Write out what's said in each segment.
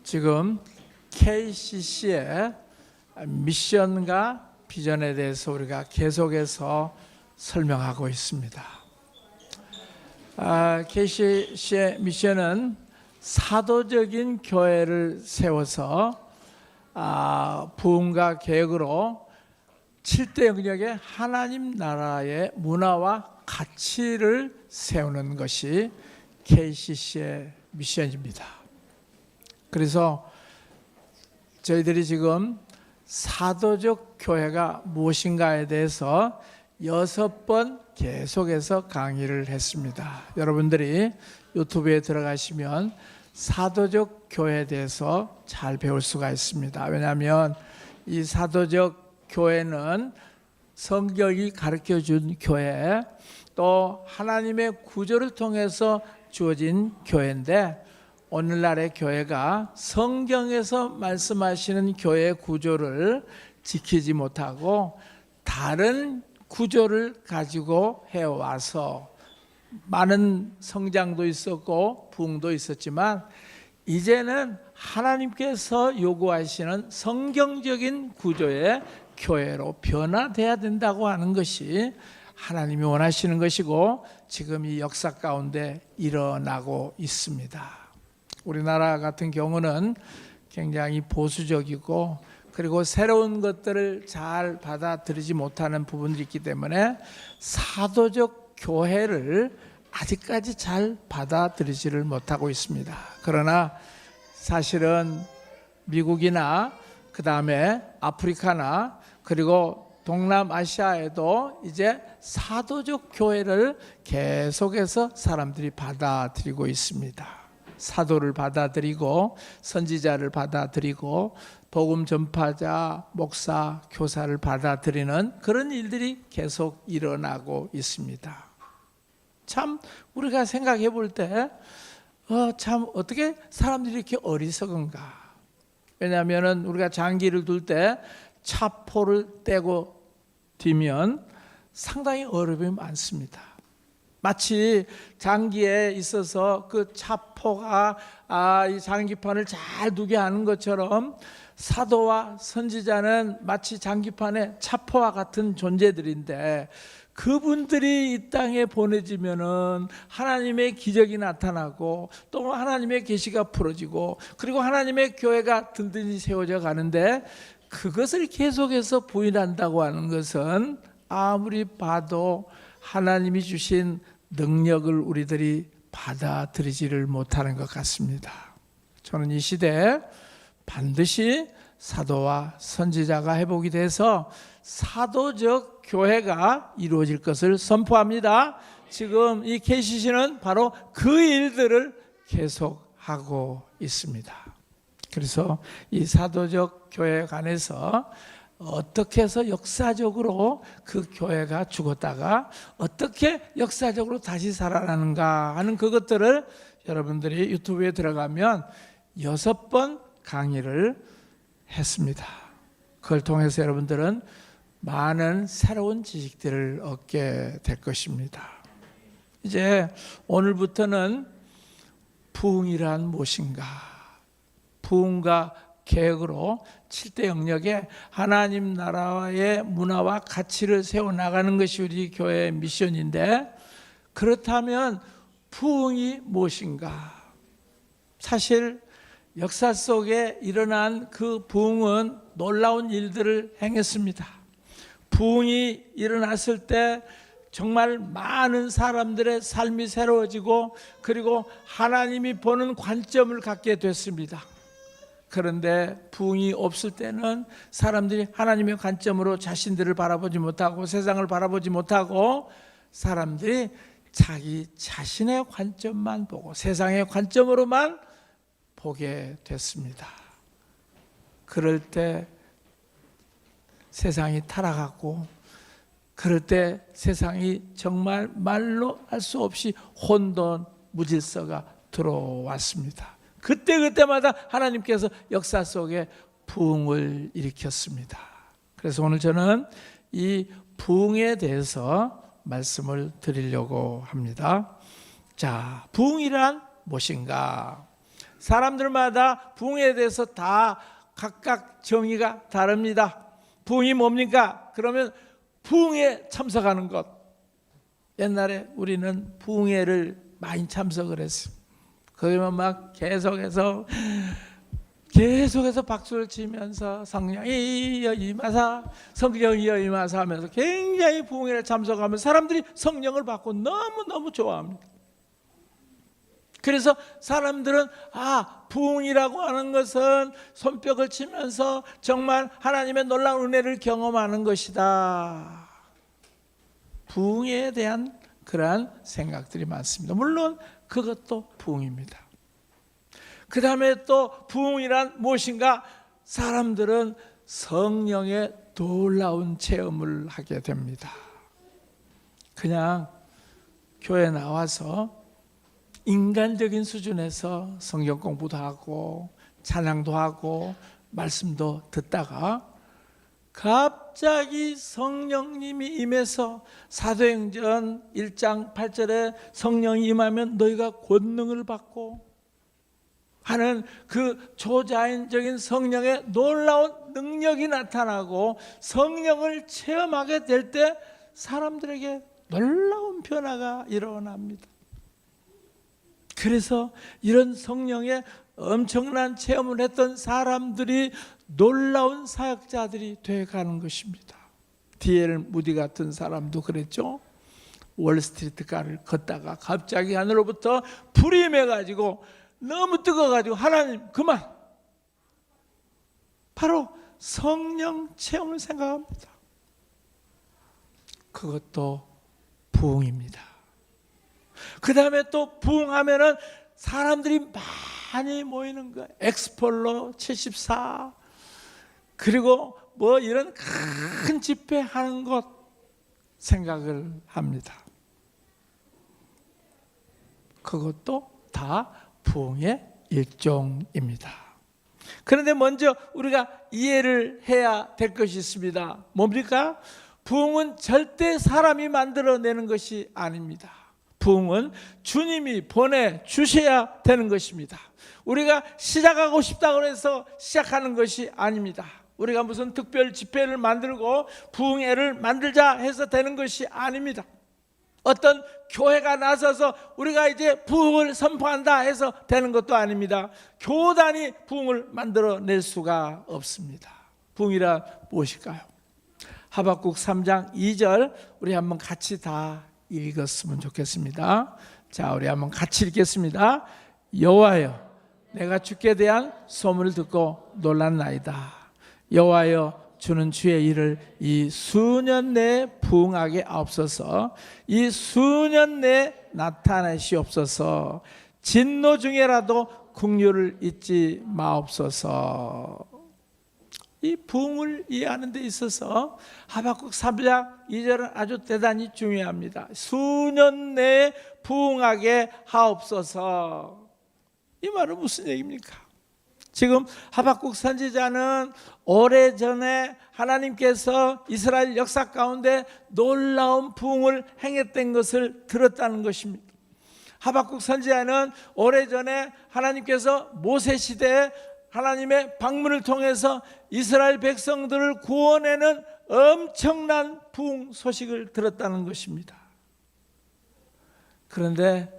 지금 KCC의 미션과 비전에 대해서 우리가 계속해서 설명하고 있습니다. KCC의 미션은 사도적인 교회를 세워서 부흥과 계획으로 7대 영역의 하나님 나라의 문화와 가치를 세우는 것이 KCC의 미션입니다. 그래서 저희들이 지금 사도적 교회가 무엇인가에 대해서 6번 계속해서 강의를 했습니다. 여러분들이 유튜브에 들어가시면 사도적 교회에 대해서 잘 배울 수가 있습니다. 왜냐하면 이 사도적 교회는 성경이 가르쳐준 교회, 또 하나님의 구조를 통해서 주어진 교회인데, 오늘날의 교회가 성경에서 말씀하시는 교회 구조를 지키지 못하고 다른 구조를 가지고 해와서 많은 성장도 있었고 부흥도 있었지만, 이제는 하나님께서 요구하시는 성경적인 구조의 교회로 변화돼야 된다고 하는 것이 하나님이 원하시는 것이고, 지금 이 역사 가운데 일어나고 있습니다. 우리나라 같은 경우는 굉장히 보수적이고, 그리고 새로운 것들을 잘 받아들이지 못하는 부분들이 있기 때문에 사도적 교회를 아직까지 잘 받아들이지를 못하고 있습니다. 그러나 사실은 미국이나 그 다음에 아프리카나 그리고 동남아시아에도 이제 사도적 교회를 계속해서 사람들이 받아들이고 있습니다. 사도를 받아들이고 선지자를 받아들이고 복음 전파자, 목사, 교사를 받아들이는 그런 일들이 계속 일어나고 있습니다. 참 우리가 생각해 볼 때 참 어떻게 사람들이 이렇게 어리석은가. 왜냐하면 우리가 장기를 둘 때 차포를 떼고 뒤면 상당히 어려움이 많습니다. 마치 장기에 있어서 그 차포가 이 장기판을 잘 두게 하는 것처럼 사도와 선지자는 마치 장기판의 차포와 같은 존재들인데, 그분들이 이 땅에 보내지면은 하나님의 기적이 나타나고 또 하나님의 계시가 풀어지고, 그리고 하나님의 교회가 든든히 세워져 가는데, 그것을 계속해서 부인한다고 하는 것은 아무리 봐도 하나님이 주신 능력을 우리들이 받아들이지를 못하는 것 같습니다. 저는 이 시대에 반드시 사도와 선지자가 회복이 돼서 사도적 교회가 이루어질 것을 선포합니다. 지금 이 KCC는 바로 그 일들을 계속하고 있습니다. 그래서 이 사도적 교회에 관해서 어떻게 해서 역사적으로 그 교회가 죽었다가 어떻게 역사적으로 다시 살아나는가 하는 그것들을 여러분들이 유튜브에 들어가면 6번 강의를 했습니다. 그걸 통해서 여러분들은 많은 새로운 지식들을 얻게 될 것입니다. 이제 오늘부터는 부흥이란 무엇인가, 부흥과 계획으로 7대 영역에 하나님 나라의 문화와 가치를 세워나가는 것이 우리 교회의 미션인데, 그렇다면 부흥이 무엇인가? 사실 역사 속에 일어난 그 부흥은 놀라운 일들을 행했습니다. 부흥이 일어났을 때 정말 많은 사람들의 삶이 새로워지고, 그리고 하나님이 보는 관점을 갖게 됐습니다. 그런데 부흥이 없을 때는 사람들이 하나님의 관점으로 자신들을 바라보지 못하고 세상을 바라보지 못하고, 사람들이 자기 자신의 관점만 보고 세상의 관점으로만 보게 됐습니다. 그럴 때 세상이 타락하고, 그럴 때 세상이 정말 말로 할 수 없이 혼돈, 무질서가 들어왔습니다. 그때마다 하나님께서 역사 속에 부흥을 일으켰습니다. 그래서 오늘 저는 이 부흥에 대해서 말씀을 드리려고 합니다. 자, 부흥이란 무엇인가? 사람들마다 부흥에 대해서 다 각각 정의가 다릅니다. 부흥이 뭡니까? 그러면 부흥에 참석하는 것. 옛날에 우리는 부흥회를 많이 참석을 했어요. 그러면 막 계속해서 박수를 치면서 성령이 임하사, 성령이 임하사 하면서 굉장히 부흥회를 참석하면 사람들이 성령을 받고 너무너무 좋아합니다. 그래서 사람들은 부흥이라고 하는 것은 손뼉을 치면서 정말 하나님의 놀라운 은혜를 경험하는 것이다. 부흥에 대한 그러한 생각들이 많습니다. 물론 그것도 부흥입니다. 그 다음에 또 부흥이란 무엇인가? 사람들은 성령의 놀라운 체험을 하게 됩니다. 그냥 교회 나와서 인간적인 수준에서 성경 공부도 하고 찬양도 하고 말씀도 듣다가 갑자기 성령님이 임해서 사도행전 1장 8절에 성령이 임하면 너희가 권능을 받고 하는 그 초자연적인 성령의 놀라운 능력이 나타나고 성령을 체험하게 될 때 사람들에게 놀라운 변화가 일어납니다. 그래서 이런 성령의 엄청난 체험을 했던 사람들이 놀라운 사역자들이 되어가는 것입니다. D.L. 무디 같은 사람도 그랬죠. 월스트리트 가를 걷다가 갑자기 하늘로부터 불이 임해가지고 너무 뜨거워가지고 하나님 그만. 바로 성령 체험을 생각합니다. 그것도 부흥입니다. 그 다음에 또 부흥하면은 사람들이 많이 모이는 거예요. 엑스폴로 74 그리고 뭐 이런 큰 집회 하는 것 생각을 합니다. 그것도 다 부흥의 일종입니다. 그런데 먼저 우리가 이해를 해야 될 것이 있습니다. 뭡니까? 부흥은 절대 사람이 만들어내는 것이 아닙니다. 부흥은 주님이 보내주셔야 되는 것입니다. 우리가 시작하고 싶다고 해서 시작하는 것이 아닙니다. 우리가 무슨 특별 집회를 만들고 부흥회를 만들자 해서 되는 것이 아닙니다. 어떤 교회가 나서서 우리가 이제 부흥을 선포한다 해서 되는 것도 아닙니다. 교단이 부흥을 만들어낼 수가 없습니다. 부흥이란 무엇일까요? 하박국 3장 2절 우리 한번 같이 다 읽었으면 좋겠습니다. 자, 우리 한번 같이 읽겠습니다. 여호와여, 내가 주께 대한 소문을 듣고 놀랐나이다. 여호와여, 주는 주의 일을 이 수년 내에 부응하게 하옵소서. 이 수년 내에 나타내시옵소서. 진노 중에라도 긍휼을 잊지 마옵소서. 이 부흥을 이해하는 데 있어서 하박국 3장 2절은 아주 대단히 중요합니다. 수년 내에 부흥하게 하옵소서. 이 말은 무슨 얘기입니까? 지금 하박국 선지자는 오래전에 하나님께서 이스라엘 역사 가운데 놀라운 부흥을 행했던 것을 들었다는 것입니다. 하박국 선지자는 오래전에 하나님께서 모세 시대에 하나님의 방문을 통해서 이스라엘 백성들을 구원하는 엄청난 부흥 소식을 들었다는 것입니다. 그런데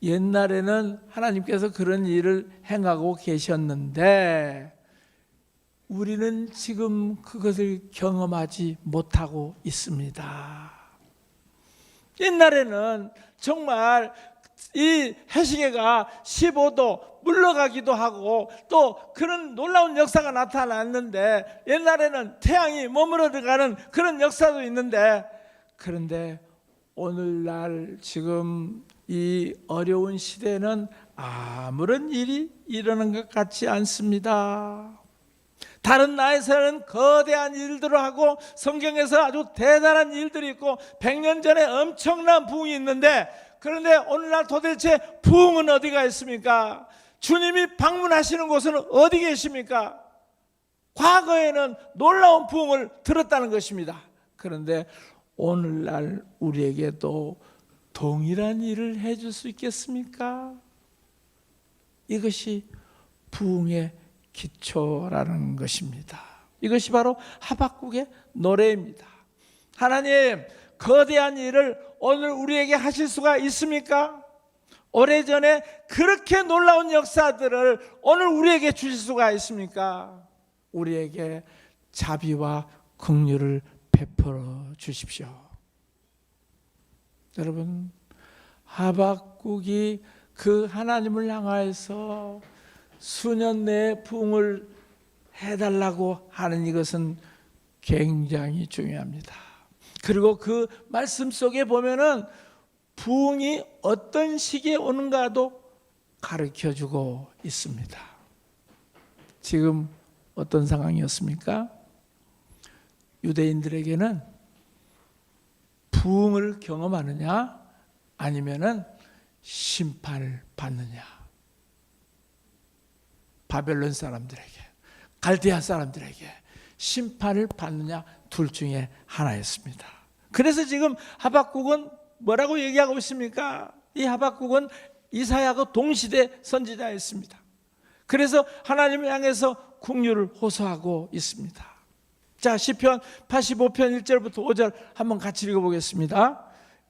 옛날에는 하나님께서 그런 일을 행하고 계셨는데 우리는 지금 그것을 경험하지 못하고 있습니다. 옛날에는 정말 이 해시계가 15도 물러가기도 하고 또 그런 놀라운 역사가 나타났는데 옛날에는 태양이 머물러 들어가는 그런 역사도 있는데 그런데 오늘날 지금 이 어려운 시대는 아무런 일이 일어나는 것 같지 않습니다. 다른 나라에서는 거대한 일들을 하고 성경에서 아주 대단한 일들이 있고 100년 전에 엄청난 부흥이 있는데 그런데 오늘날 도대체 부흥은 어디가 있습니까? 주님이 방문하시는 곳은 어디 계십니까? 과거에는 놀라운 부흥을 들었다는 것입니다. 그런데 오늘날 우리에게도 동일한 일을 해줄 수 있겠습니까? 이것이 부흥의 기초라는 것입니다. 이것이 바로 하박국의 노래입니다. 하나님, 거대한 일을 오늘 우리에게 하실 수가 있습니까? 오래전에 그렇게 놀라운 역사들을 오늘 우리에게 주실 수가 있습니까? 우리에게 자비와 긍휼을 베풀어 주십시오. 여러분, 하박국이 그 하나님을 향하여서 수년 내에 부흥을 해달라고 하는 이것은 굉장히 중요합니다. 그리고 그 말씀 속에 보면은 부흥이 어떤 시기에 오는가도 가르쳐주고 있습니다. 지금 어떤 상황이었습니까? 유대인들에게는 부흥을 경험하느냐 아니면은 심판을 받느냐. 바벨론 사람들에게, 갈대아 사람들에게 심판을 받느냐 둘 중에 하나였습니다. 그래서 지금 하박국은 뭐라고 얘기하고 있습니까? 이 하박국은 이사야하고 동시대 선지자였습니다. 그래서 하나님을 향해서 긍휼을 호소하고 있습니다. 자, 시편 85편 1절부터 5절 한번 같이 읽어보겠습니다.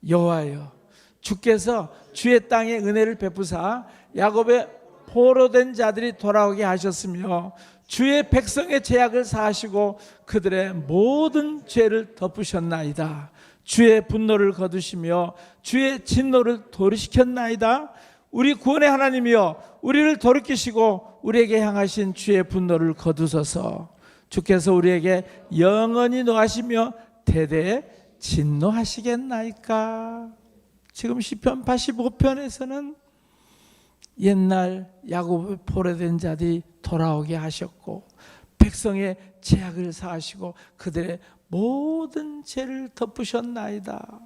여호와여, 주께서 주의 땅에 은혜를 베푸사 야곱의 포로된 자들이 돌아오게 하셨으며 주의 백성의 죄악을 사하시고 그들의 모든 죄를 덮으셨나이다. 주의 분노를 거두시며 주의 진노를 도리시켰나이다. 우리 구원의 하나님이여, 우리를 돌이키시고 우리에게 향하신 주의 분노를 거두소서. 주께서 우리에게 영원히 노하시며 대대에 진노하시겠나이까. 지금 시편 85편에서는 옛날 야곱의 포로된 자들이 돌아오게 하셨고 백성의 죄악을 사하시고 그들의 모든 죄를 덮으셨나이다.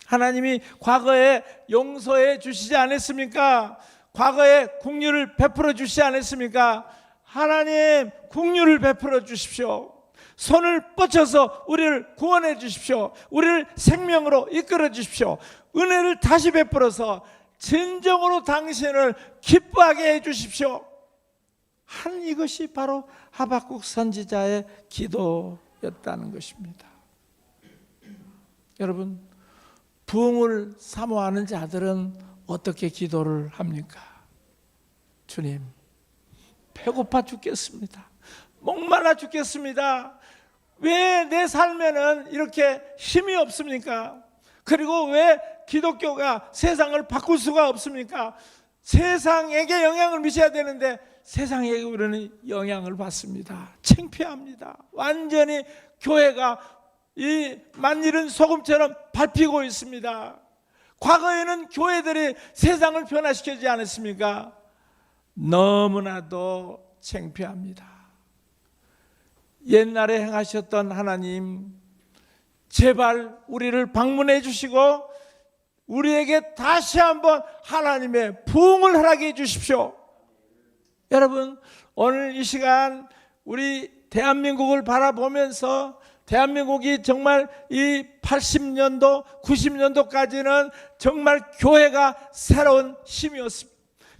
하나님이 과거에 용서해 주시지 않았습니까? 과거에 긍휼을 베풀어 주시지 않았습니까? 하나님, 긍휼을 베풀어 주십시오. 손을 뻗쳐서 우리를 구원해 주십시오. 우리를 생명으로 이끌어 주십시오. 은혜를 다시 베풀어서 진정으로 당신을 기뻐하게 해 주십시오. 한 이것이 바로 하박국 선지자의 기도였다는 것입니다. 여러분, 부흥을 사모하는 자들은 어떻게 기도를 합니까? 주님, 배고파 죽겠습니다. 목말라 죽겠습니다. 왜 내 삶에는 이렇게 힘이 없습니까? 그리고 왜 기독교가 세상을 바꿀 수가 없습니까? 세상에게 영향을 미쳐야 되는데 세상에게 우리는 영향을 받습니다. 창피합니다. 완전히 교회가 이 만일은 소금처럼 밟히고 있습니다. 과거에는 교회들이 세상을 변화시키지 않았습니까? 너무나도 창피합니다. 옛날에 행하셨던 하나님, 제발 우리를 방문해 주시고 우리에게 다시 한번 하나님의 부흥을 허락해 주십시오. 여러분, 오늘 이 시간 우리 대한민국을 바라보면서 대한민국이 정말 이 80년도, 90년도까지는 정말 교회가 새로운 힘이었습니다.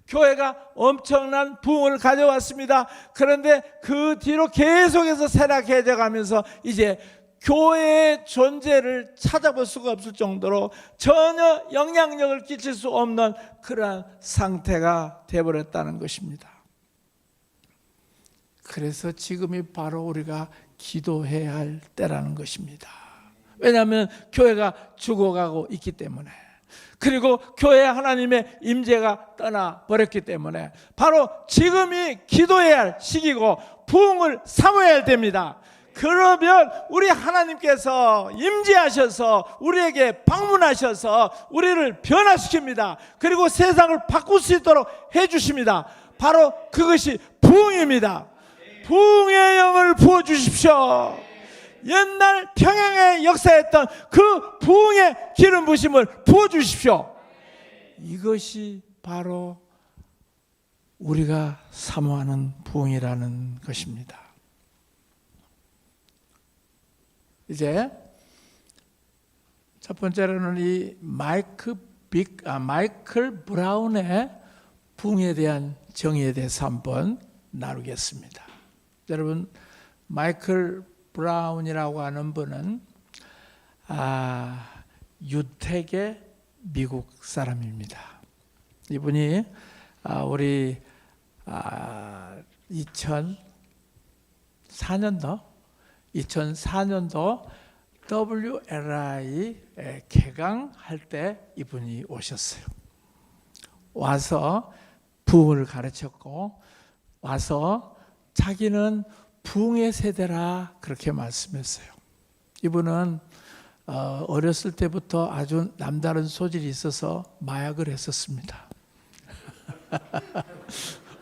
교회가 엄청난 부흥을 가져왔습니다. 그런데 그 뒤로 계속해서 쇠락해져 가면서 이제 교회의 존재를 찾아볼 수가 없을 정도로 전혀 영향력을 끼칠 수 없는 그러한 상태가 되어버렸다는 것입니다. 그래서 지금이 바로 우리가 기도해야 할 때라는 것입니다. 왜냐하면 교회가 죽어가고 있기 때문에, 그리고 교회 하나님의 임재가 떠나버렸기 때문에 바로 지금이 기도해야 할 시기고 부흥을 사모해야 할 때입니다. 그러면 우리 하나님께서 임재하셔서 우리에게 방문하셔서 우리를 변화시킵니다. 그리고 세상을 바꿀 수 있도록 해주십니다. 바로 그것이 부흥입니다. 부흥의 영을 부어주십시오. 옛날 평양에 역사했던 그 부흥의 기름 부심을 부어주십시오. 이것이 바로 우리가 사모하는 부흥이라는 것입니다. 이제 첫 번째로는 이 마이클 브라운의 부흥에 대한 정의에 대해서 한번 나누겠습니다. 여러분, 마이클 브라운이라고 하는 분은 유택의 미국 사람입니다. 이분이 우리 2004년도 WLI 개강할 때 이분이 오셨어요. 와서 부흥을 가르쳤고, 와서 자기는 부흥의 세대라 그렇게 말씀했어요. 이분은 어렸을 때부터 아주 남다른 소질이 있어서 마약을 했었습니다.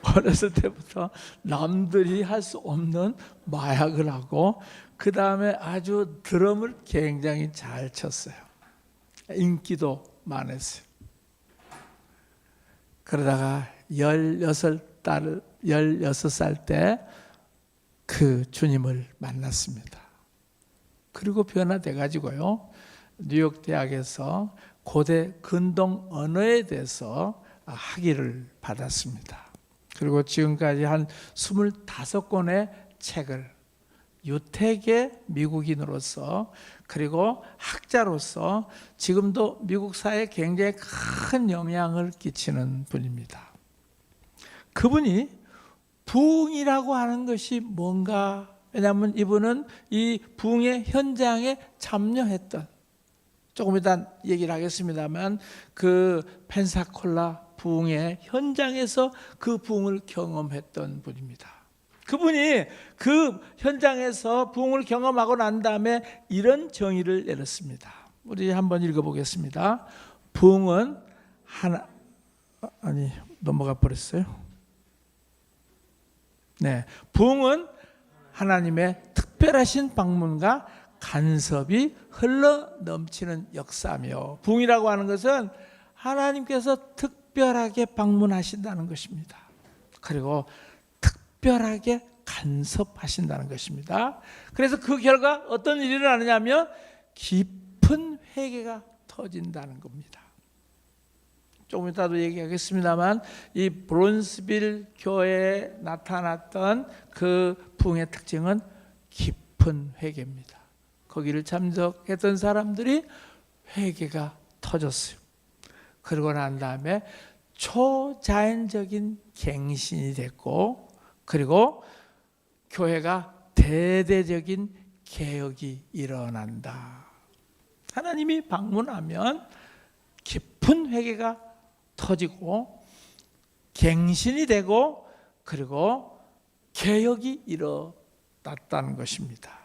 어렸을 때부터 남들이 할 수 없는 마약을 하고, 그 다음에 아주 드럼을 굉장히 잘 쳤어요. 인기도 많았어요. 그러다가 16살 때 그 주님을 만났습니다. 그리고 변화돼 가지고요, 뉴욕 대학에서 고대 근동 언어에 대해서 학위를 받았습니다. 그리고 지금까지 한 25권의 책을 유택의 미국인으로서, 그리고 학자로서 지금도 미국 사회에 굉장히 큰 영향을 끼치는 분입니다. 그분이 부흥이라고 하는 것이 뭔가, 왜냐하면 이분은 이 부흥의 현장에 참여했던, 조금 이따 얘기를 하겠습니다만, 그 펜사콜라 부흥의 현장에서 그 부흥을 경험했던 분입니다. 그분이 그 현장에서 부흥을 경험하고 난 다음에 이런 정의를 내렸습니다. 우리 한번 읽어보겠습니다. 부흥은 넘어가 버렸어요. 네, 부흥은 하나님의 특별하신 방문과 간섭이 흘러 넘치는 역사며, 부흥이라고 하는 것은 하나님께서 특별하게 방문하신다는 것입니다. 그리고 특별하게 간섭하신다는 것입니다. 그래서 그 결과 어떤 일이 일어나느냐면 깊은 회개가 터진다는 겁니다. 조금 이따도 얘기하겠습니다만, 이 브론스빌 교회에 나타났던 그 부흥의 특징은 깊은 회개입니다. 거기를 참석했던 사람들이 회개가 터졌어요. 그러고 난 다음에 초자연적인 갱신이 됐고, 그리고 교회가 대대적인 개혁이 일어난다. 하나님이 방문하면 깊은 회개가 터지고 갱신이 되고, 그리고 개혁이 일어났다는 것입니다.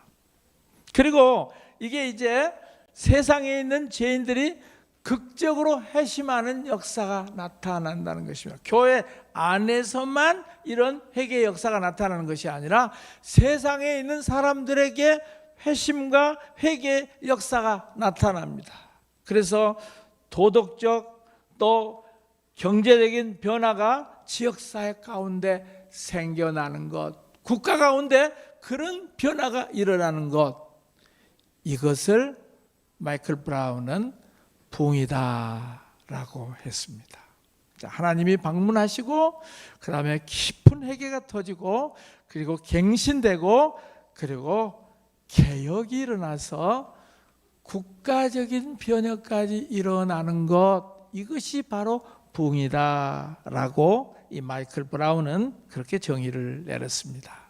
그리고 이게 이제 세상에 있는 죄인들이 극적으로 회심하는 역사가 나타난다는 것입니다. 교회 안에서만 이런 회개 역사가 나타나는 것이 아니라 세상에 있는 사람들에게 회심과 회개 역사가 나타납니다. 그래서 도덕적 또 경제적인 변화가 지역사회 가운데 생겨나는 것, 국가 가운데 그런 변화가 일어나는 것, 이것을 마이클 브라운은 부흥이다라고 했습니다. 하나님이 방문하시고, 그 다음에 깊은 회개가 터지고, 그리고 갱신되고, 그리고 개혁이 일어나서 국가적인 변혁까지 일어나는 것, 이것이 바로 부흥이다라고 이 마이클 브라운은 그렇게 정의를 내렸습니다.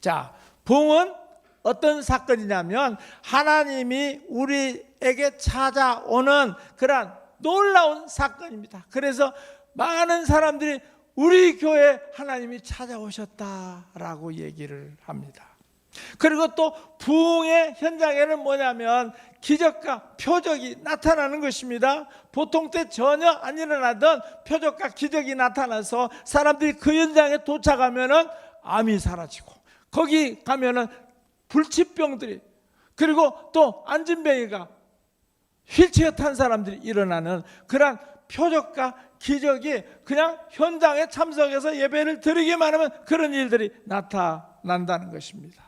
자, 부흥은 어떤 사건이냐면 하나님이 우리에게 찾아오는 그런 놀라운 사건입니다. 그래서 많은 사람들이 우리 교회에 하나님이 찾아오셨다라고 얘기를 합니다. 그리고 또 부흥의 현장에는 뭐냐면 기적과 표적이 나타나는 것입니다. 보통 때 전혀 안 일어나던 표적과 기적이 나타나서 사람들이 그 현장에 도착하면은 암이 사라지고, 거기 가면은 불치병들이, 그리고 또 안진뱅이가, 휠체어 탄 사람들이 일어나는 그런 표적과 기적이 그냥 현장에 참석해서 예배를 드리기만 하면 그런 일들이 나타난다는 것입니다.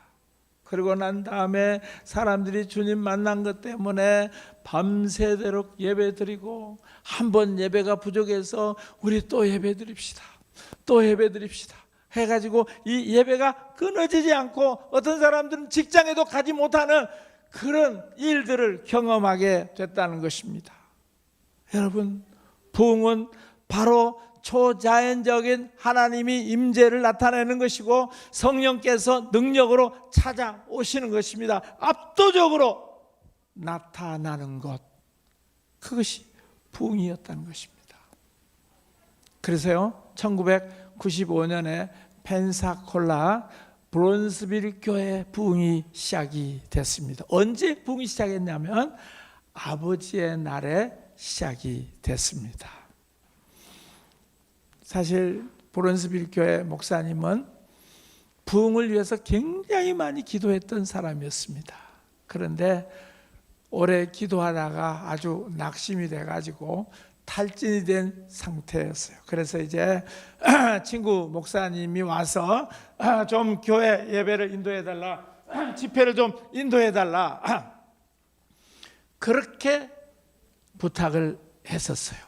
그리고 난 다음에 사람들이 주님 만난 것 때문에 밤새도록 예배 드리고, 한 번 예배가 부족해서 우리 또 예배 드립시다, 또 예배 드립시다 해가지고 이 예배가 끊어지지 않고 어떤 사람들은 직장에도 가지 못하는 그런 일들을 경험하게 됐다는 것입니다. 여러분, 부흥은 바로 초자연적인 하나님이 임재를 나타내는 것이고 성령께서 능력으로 찾아오시는 것입니다. 압도적으로 나타나는 것, 그것이 부흥이었다는 것입니다. 그래서요, 1995년에 펜사콜라 브론스빌 교회 부흥이 시작이 됐습니다. 언제 부흥이 시작했냐면 아버지의 날에 시작이 됐습니다. 사실 브론스빌 교회 목사님은 부흥을 위해서 굉장히 많이 기도했던 사람이었습니다. 그런데 오래 기도하다가 아주 낙심이 돼가지고 탈진이 된 상태였어요. 그래서 이제 친구 목사님이 와서 좀 교회 예배를 인도해달라, 집회를 좀 인도해달라, 그렇게 부탁을 했었어요.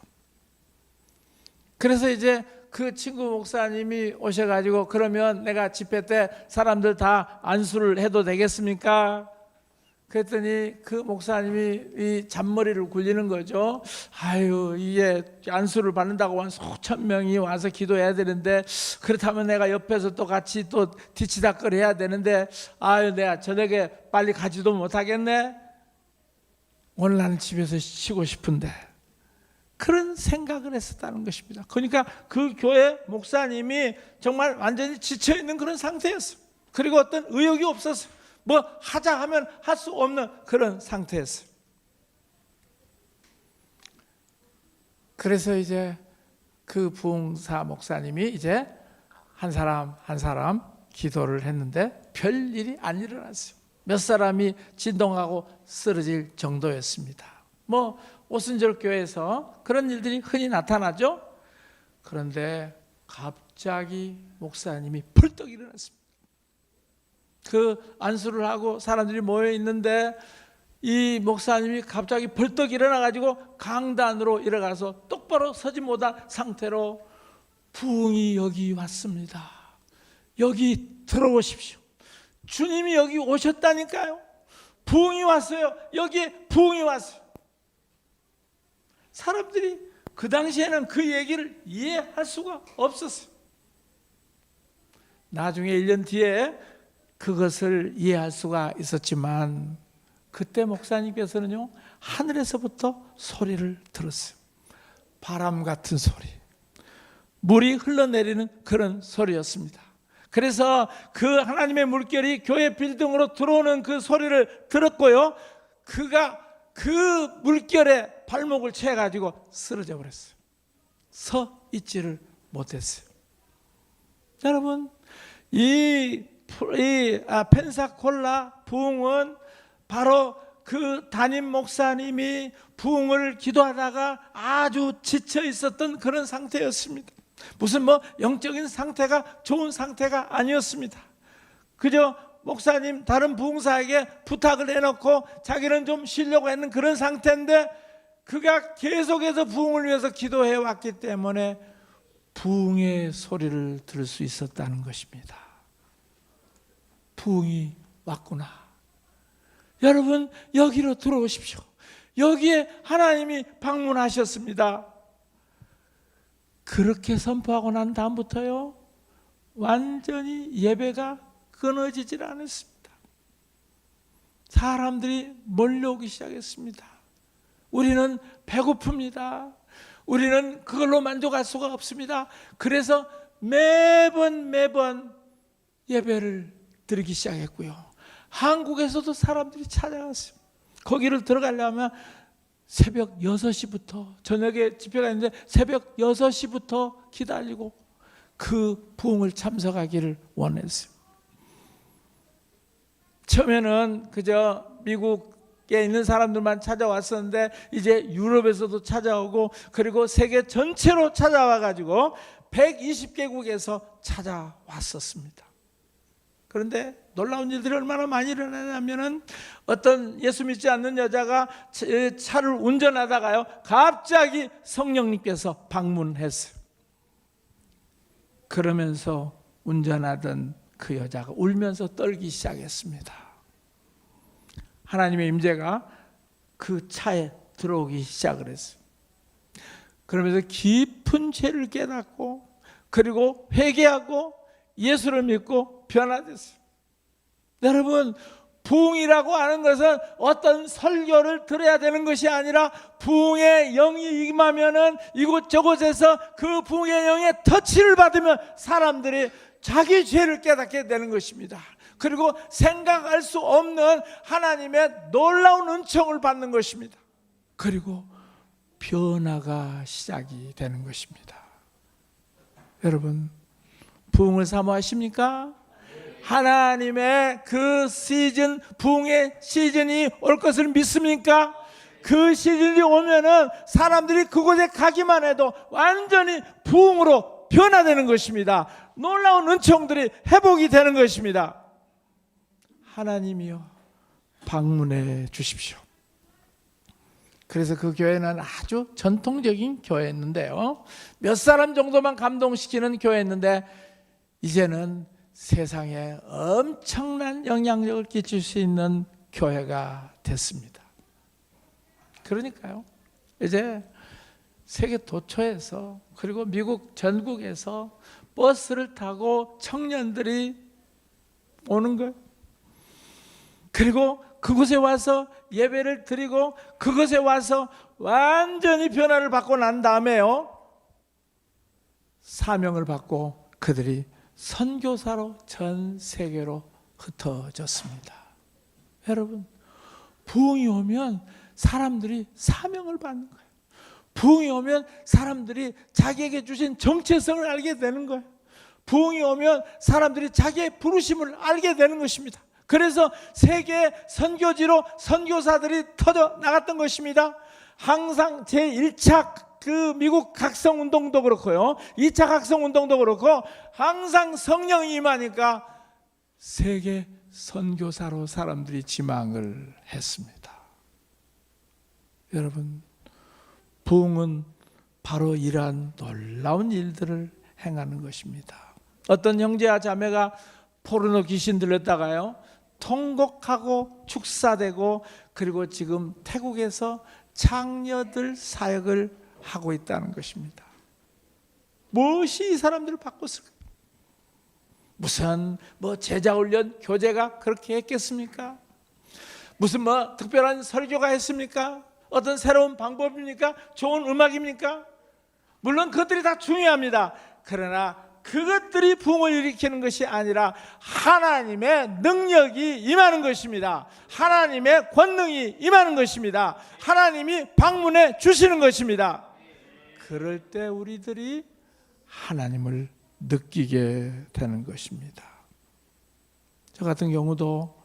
그래서 이제 그 친구 목사님이 오셔가지고, 그러면 내가 집회 때 사람들 다 안수를 해도 되겠습니까? 그랬더니 그 목사님이 이 잔머리를 굴리는 거죠. 아유, 이게 안수를 받는다고 한 수천 명이 와서 기도해야 되는데, 그렇다면 내가 옆에서 또 같이 또 뒤치다꺼리 해야 되는데, 아유, 내가 저녁에 빨리 가지도 못하겠네. 오늘 나는 집에서 쉬고 싶은데, 그런 생각을 했었다는 것입니다. 그러니까 그 교회 목사님이 정말 완전히 지쳐있는 그런 상태였어요. 그리고 어떤 의욕이 없었어요. 뭐 하자 하면 할 수 없는 그런 상태였어요. 그래서 이제 그 부흥사 목사님이 이제 한 사람 한 사람 기도를 했는데 별일이 안 일어났어요. 몇 사람이 진동하고 쓰러질 정도였습니다. 뭐 오순절 교회에서 그런 일들이 흔히 나타나죠. 그런데 갑자기 목사님이 펄떡 일어났습니다. 그 안수를 하고 사람들이 모여 있는데 이 목사님이 갑자기 벌떡 일어나가지고 강단으로 일어가서 똑바로 서지 못한 상태로, 부흥이 여기 왔습니다, 여기 들어오십시오, 주님이 여기 오셨다니까요, 부흥이 왔어요, 여기에 부흥이 왔어요. 사람들이 그 당시에는 그 얘기를 이해할 수가 없었어요. 나중에 1년 뒤에 그것을 이해할 수가 있었지만, 그때 목사님께서는요, 하늘에서부터 소리를 들었어요. 바람 같은 소리, 물이 흘러내리는 그런 소리였습니다. 그래서 그 하나님의 물결이 교회 빌딩으로 들어오는 그 소리를 들었고요, 그가 그 물결에 발목을 채가지고 쓰러져 버렸어요. 서 있지를 못했어요. 여러분, 이 펜사콜라 부흥은 바로 그 담임 목사님이 부흥을 기도하다가 아주 지쳐 있었던 그런 상태였습니다. 무슨 뭐 영적인 상태가 좋은 상태가 아니었습니다. 그저 목사님 다른 부흥사에게 부탁을 해놓고 자기는 좀 쉬려고 했는 그런 상태인데, 그가 계속해서 부흥을 위해서 기도해 왔기 때문에 부흥의 소리를 들을 수 있었다는 것입니다. 부흥이 왔구나. 여러분, 여기로 들어오십시오. 여기에 하나님이 방문하셨습니다. 그렇게 선포하고 난 다음부터요, 완전히 예배가 끊어지질 않았습니다. 사람들이 몰려오기 시작했습니다. 우리는 배고픕니다. 우리는 그걸로 만족할 수가 없습니다. 그래서 매번 예배를 드리기 시작했고요. 한국에서도 사람들이 찾아왔어요. 거기를 들어가려면 새벽 6시부터, 저녁에 집회가 있는데 새벽 6시부터 기다리고 그 부흥을 참석하기를 원했어요. 처음에는 그저 미국에 있는 사람들만 찾아왔었는데 이제 유럽에서도 찾아오고, 그리고 세계 전체로 찾아와가지고 120개국에서 찾아왔었습니다. 그런데 놀라운 일들이 얼마나 많이 일어나냐면은 어떤 예수 믿지 않는 여자가 차를 운전하다가요, 갑자기 성령님께서 방문했어요. 그러면서 운전하던 그 여자가 울면서 떨기 시작했습니다. 하나님의 임재가 그 차에 들어오기 시작을 했어요. 그러면서 깊은 죄를 깨닫고, 그리고 회개하고 예수를 믿고 변화됐어요. 여러분, 부흥이라고 하는 것은 어떤 설교를 들어야 되는 것이 아니라 부흥의 영이 임하면은 이곳저곳에서 그 부흥의 영의 터치를 받으면 사람들이 자기 죄를 깨닫게 되는 것입니다. 그리고 생각할 수 없는 하나님의 놀라운 은총을 받는 것입니다. 그리고 변화가 시작이 되는 것입니다. 여러분, 부흥을 사모하십니까? 하나님의 그 시즌, 부흥의 시즌이 올 것을 믿습니까? 그 시즌이 오면은 사람들이 그곳에 가기만 해도 완전히 부흥으로 변화되는 것입니다. 놀라운 은총들이 회복이 되는 것입니다. 하나님이여 방문해 주십시오. 그래서 그 교회는 아주 전통적인 교회였는데요, 몇 사람 정도만 감동시키는 교회였는데 이제는 세상에 엄청난 영향력을 끼칠 수 있는 교회가 됐습니다. 그러니까요, 이제 세계 도처에서, 그리고 미국 전국에서 버스를 타고 청년들이 오는 거예요. 그리고 그곳에 와서 예배를 드리고 그곳에 와서 완전히 변화를 받고 난 다음에요, 사명을 받고 그들이 선교사로 전 세계로 흩어졌습니다. 여러분, 부흥이 오면 사람들이 사명을 받는 거예요. 부흥이 오면 사람들이 자기에게 주신 정체성을 알게 되는 거예요. 부흥이 오면 사람들이 자기의 부르심을 알게 되는 것입니다. 그래서 세계 선교지로 선교사들이 터져 나갔던 것입니다. 항상 제1차 그 미국 각성운동도 그렇고요, 2차 각성운동도 그렇고, 항상 성령이 임하니까 세계 선교사로 사람들이 지망을 했습니다. 여러분, 부흥은 바로 이러한 놀라운 일들을 행하는 것입니다. 어떤 형제와 자매가 포르노 귀신 들렸다가요, 통곡하고 축사되고, 그리고 지금 태국에서 창녀들 사역을 하고 있다는 것입니다. 무엇이 이 사람들을 바꿨을까? 무슨 제자훈련 교재가 그렇게 했겠습니까? 무슨 특별한 설교가 했습니까? 어떤 새로운 방법입니까? 좋은 음악입니까? 물론 그것들이 다 중요합니다. 그러나 그것들이 부흥을 일으키는 것이 아니라 하나님의 능력이 임하는 것입니다. 하나님의 권능이 임하는 것입니다. 하나님이 방문해 주시는 것입니다. 그럴 때 우리들이 하나님을 느끼게 되는 것입니다. 저 같은 경우도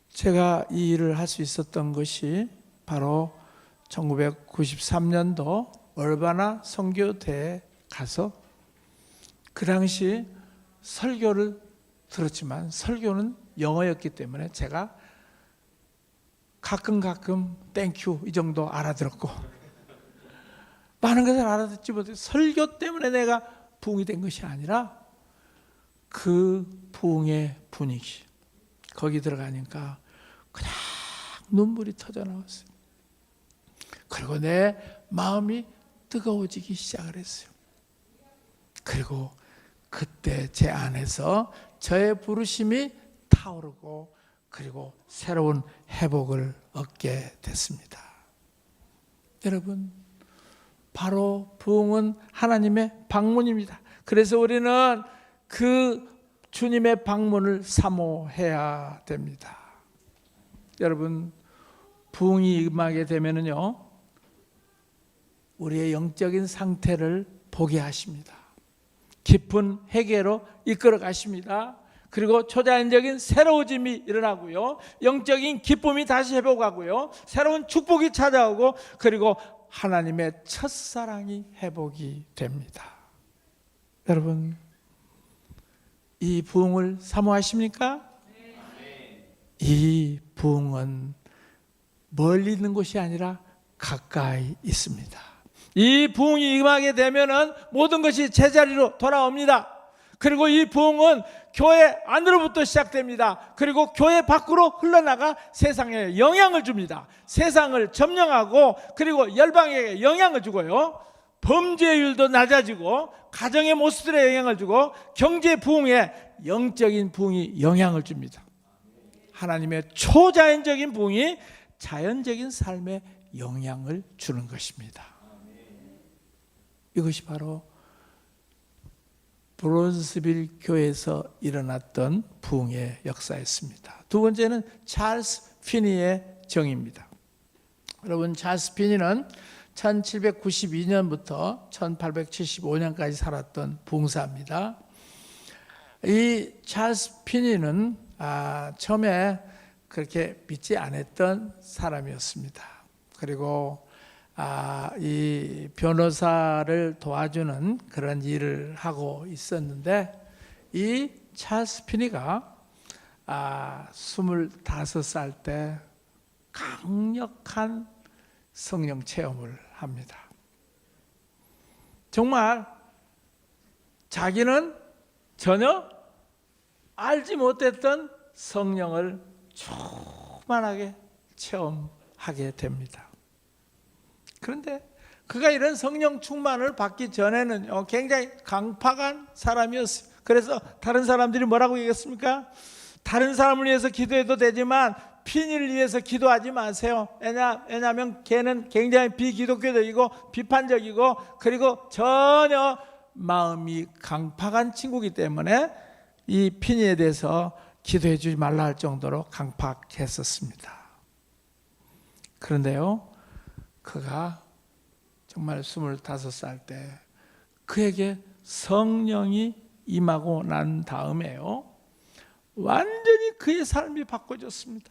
제가 이 일을 할 수 있었던 것이 바로 1993년도 얼바나 선교대에 가서, 그 당시 설교를 들었지만 설교는 영어였기 때문에 제가 가끔 땡큐 이 정도 알아들었고, 많은 것을 알아듣지 못해 설교 때문에 내가 부흥이 된 것이 아니라 그 부흥의 분위기, 거기 들어가니까 그냥 눈물이 터져 나왔어요. 그리고 내 마음이 뜨거워지기 시작을 했어요. 그리고 그때 제 안에서 저의 부르심이 타오르고, 그리고 새로운 회복을 얻게 됐습니다. 여러분, 바로 부흥은 하나님의 방문입니다. 그래서 우리는 그 주님의 방문을 사모해야 됩니다. 여러분, 부흥이 임하게 되면은요, 우리의 영적인 상태를 보게 하십니다. 깊은 회개로 이끌어 가십니다. 그리고 초자연적인 새로워짐이 일어나고요, 영적인 기쁨이 다시 회복하고요, 새로운 축복이 찾아오고, 그리고 하나님의 첫사랑이 회복이 됩니다. 여러분, 이 부흥을 사모하십니까? 이 부흥은 멀리 있는 곳이 아니라 가까이 있습니다. 이 부흥이 임하게 되면은 모든 것이 제자리로 돌아옵니다. 그리고 이 부흥은 교회 안으로부터 시작됩니다. 그리고 교회 밖으로 흘러나가 세상에 영향을 줍니다. 세상을 점령하고 그리고 열방에게 영향을 주고요. 범죄율도 낮아지고 가정의 모습들에 영향을 주고 경제 부흥에 영적인 부흥이 영향을 줍니다. 하나님의 초자연적인 부흥이 자연적인 삶에 영향을 주는 것입니다. 이것이 바로 브론스빌 교회에서 일어났던 부흥의 역사였습니다. 두 번째는 찰스 피니의 정의입니다. 여러분, 찰스 피니는 1792년부터 1875년까지 살았던 부흥사입니다. 이 찰스 피니는 처음에 그렇게 믿지 않았던 사람이었습니다. 그리고 이 변호사를 도와주는 그런 일을 하고 있었는데, 이 찰스 피니가 25살 때 강력한 성령 체험을 합니다. 정말 자기는 전혀 알지 못했던 성령을 충만하게 체험하게 됩니다. 그런데 그가 이런 성령 충만을 받기 전에는 굉장히 강팍한 사람이었어요. 그래서 다른 사람들이 뭐라고 얘기했습니까? 다른 사람을 위해서 기도해도 되지만 피니를 위해서 기도하지 마세요. 왜냐하면 걔는 굉장히 비기독교적이고 비판적이고 그리고 전혀 마음이 강팍한 친구이기 때문에 이 피니에 대해서 기도해 주지 말라 할 정도로 강팍했었습니다. 그런데요, 그가 정말 25살 때 그에게 성령이 임하고 난 다음에요, 완전히 그의 삶이 바꿔졌습니다.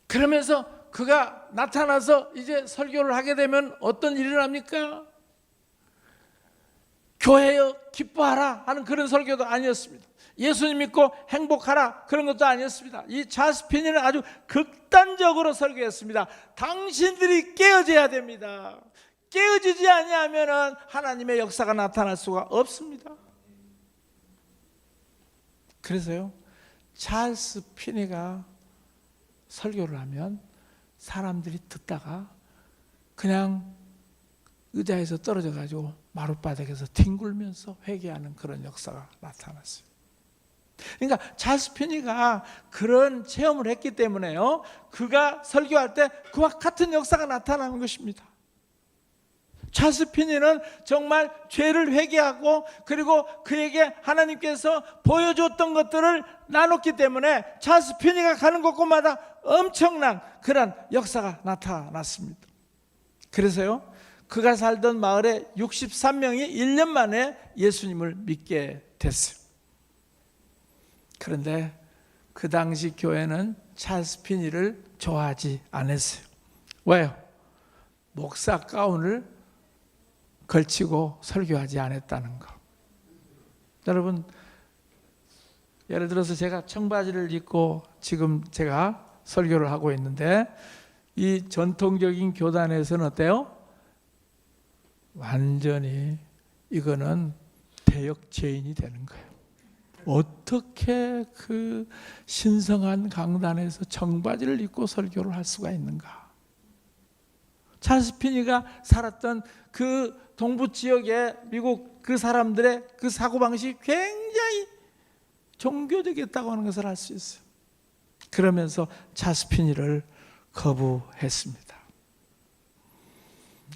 그러면서 그가 나타나서 이제 설교를 하게 되면 어떤 일이 일어납니까? 교회여 기뻐하라 하는 그런 설교도 아니었습니다. 예수님 믿고 행복하라 그런 것도 아니었습니다. 이 찰스 피니는 아주 극단적으로 설교했습니다. 당신들이 깨어져야 됩니다. 깨어지지 아니하면 하나님의 역사가 나타날 수가 없습니다. 그래서요, 찰스 피니가 설교를 하면 사람들이 듣다가 그냥 의자에서 떨어져 가지고 마룻바닥에서 뒹굴면서 회개하는 그런 역사가 나타났어요. 그러니까 찰스 피니가 그런 체험을 했기 때문에요, 그가 설교할 때 그와 같은 역사가 나타나는 것입니다. 찰스 피니는 정말 죄를 회개하고 그리고 그에게 하나님께서 보여줬던 것들을 나눴기 때문에 찰스 피니가 가는 곳곳마다 엄청난 그런 역사가 나타났습니다. 그래서요, 그가 살던 마을에 63명이 1년 만에 예수님을 믿게 됐어요. 그런데 그 당시 교회는 찰스 피니를 좋아하지 않았어요. 왜요? 목사 가운을 걸치고 설교하지 않았다는 거. 여러분, 예를 들어서 제가 청바지를 입고 지금 제가 설교를 하고 있는데, 이 전통적인 교단에서는 어때요? 완전히 이거는 대역죄인이 되는 거예요. 어떻게 그 신성한 강단에서 청바지를 입고 설교를 할 수가 있는가? 찰스 피니가 살았던 그 동부 지역의 미국 그 사람들의 그 사고방식이 굉장히 종교적이었다고 하는 것을 알 수 있어요. 그러면서 찰스 피니를 거부했습니다.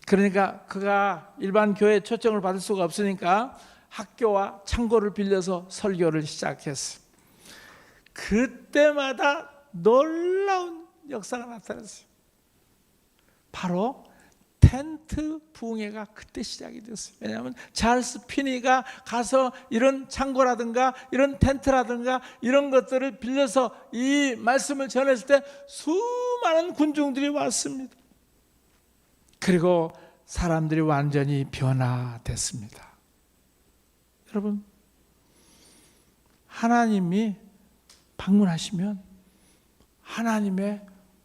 그러니까 그가 일반 교회에 초청을 받을 수가 없으니까 학교와 창고를 빌려서 설교를 시작했어요. 그때마다 놀라운 역사가 나타났어요. 바로 텐트 부흥회가 그때 시작이 됐어요. 왜냐하면 찰스 피니가 가서 이런 창고라든가 이런 텐트라든가 이런 것들을 빌려서 이 말씀을 전했을 때 수많은 군중들이 왔습니다. 그리고 사람들이 완전히 변화됐습니다. 여러분, 하나님이 방문하시면 하나님의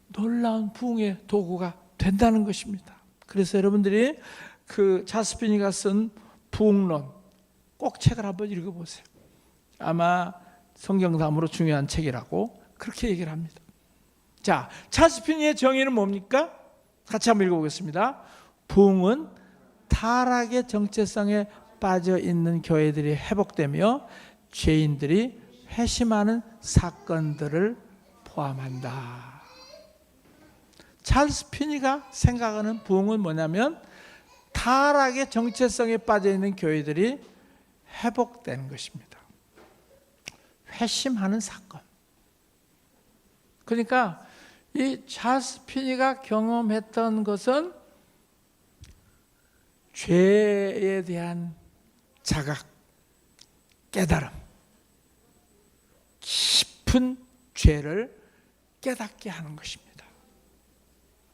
놀라운 부흥의 도구가 된다는 것입니다. 그래서 여러분들이 그 찰스 피니가 쓴 부흥론 꼭 책을 한번 읽어보세요. 아마 성경담으로 중요한 책이라고 그렇게 얘기를 합니다. 자, 찰스 피니의 정의는 뭡니까? 같이 한번 읽어보겠습니다. 부흥은 타락의 정체성에 빠져 있는 교회들이 회복되며 죄인들이 회심하는 사건들을 포함한다. 찰스 피니가 생각하는 부흥은 뭐냐면 타락의 정체성에 빠져 있는 교회들이 회복되는 것입니다. 회심하는 사건. 그러니까 이 찰스 피니가 경험했던 것은 죄에 대한 자각, 깨달음, 깊은 죄를 깨닫게 하는 것입니다.